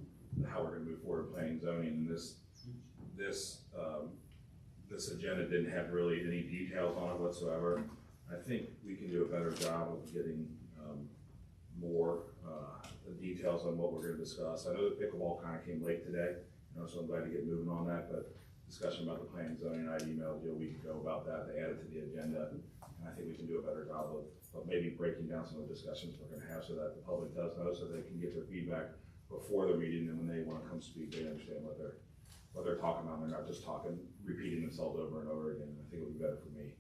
how we're gonna move forward with planning and zoning. And this agenda didn't have really any details on it whatsoever. I think we can do a better job of getting more details on what we're gonna discuss. I know that pickleball kind of came late today, you know, so I'm glad to get moving on that, but discussion about the planning and zoning, I emailed you a week ago about that, to add it to the agenda. And I think we can do a better job of maybe breaking down some of the discussions we're gonna have so that the public does know, so they can get their feedback before the meeting, and when they wanna come speak, they understand what they're talking about, and they're not just repeating themselves over and over again. I think it'll be better for me.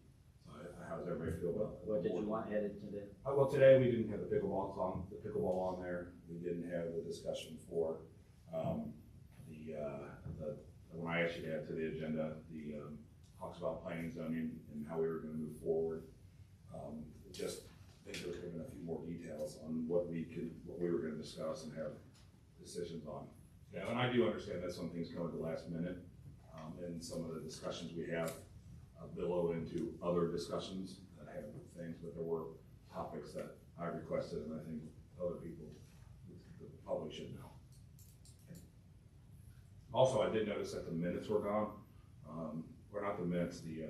How does everybody feel about that? What did you want added to the? Well, today we didn't have the pickleball on there. We didn't have the discussion for, when I asked you to add to the agenda, talks about planning, zoning, and how we were gonna move forward. Just think there was given a few more details on what we were gonna discuss and have decisions on. Yeah, and I do understand that some things come at the last minute, and some of the discussions we have billow into other discussions that have things, but there were topics that I requested, and I think other people, the public should know. Also, I did notice that the minutes were gone. Or not the minutes, the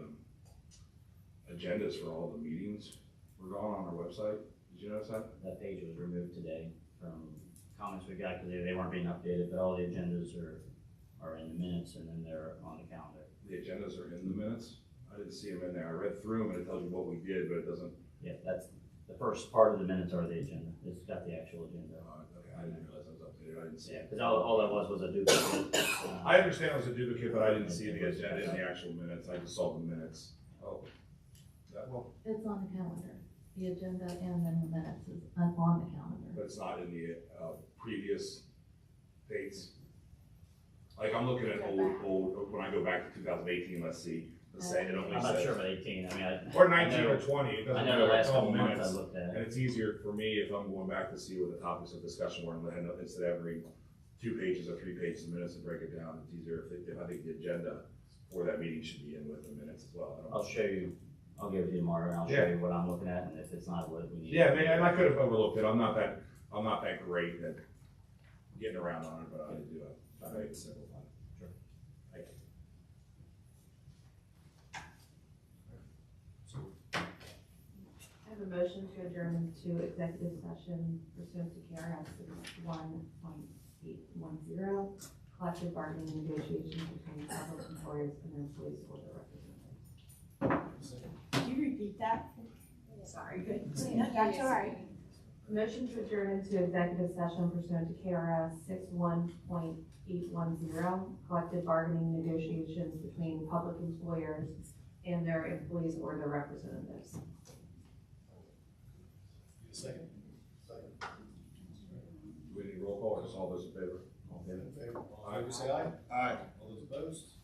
agendas for all the meetings were gone on our website. Did you notice that? That page was removed today from comments we got, because they weren't being updated, but all the agendas are in the minutes, and then they're on the calendar. The agendas are in the minutes? I didn't see them in there. I read through them and it tells you what we did, but it doesn't. Yeah, that's, the first part of the minutes are the agenda. It's got the actual agenda. Okay, I didn't realize that was updated. I didn't see it. Because all that was a duplicate. I understand it was a duplicate, but I didn't see the agenda in the actual minutes. I just saw the minutes. Oh, that one? It's on the calendar. The agenda and then the minutes is on the calendar. But it's not in the previous dates. Like I'm looking at old, when I go back to 2018, let's see. Let's say it only I'm says. not sure about 18. I mean, Or 19 or 20, it doesn't I know matter. the last It's all couple months minutes. I looked at. And it's easier for me if I'm going back to see what the topics of discussion were, and instead of every 2 pages or 3 pages of minutes to break it down, it's easier if I think the agenda for that meeting should be in with the minutes as well. I'll show you, I'll give it to you tomorrow, and I'll show you what I'm looking at, and if it's not what we need. Yeah, and I could have overlooked it. I'm not that great at getting around on it, but I did do it. I made it simple. Sure. Thank you. I have a motion to adjourn into executive session pursuant to KRS 1.810, collective bargaining negotiations between public employers and their employees or their representatives. Could you repeat that? Sorry. That's all right. Motion to adjourn into executive session pursuant to KRS 61.810, collective bargaining negotiations between public employers and their employees or their representatives. Second? Do we need roll call or just all those in favor? All in favor? All in favor, say aye. Aye. All those opposed?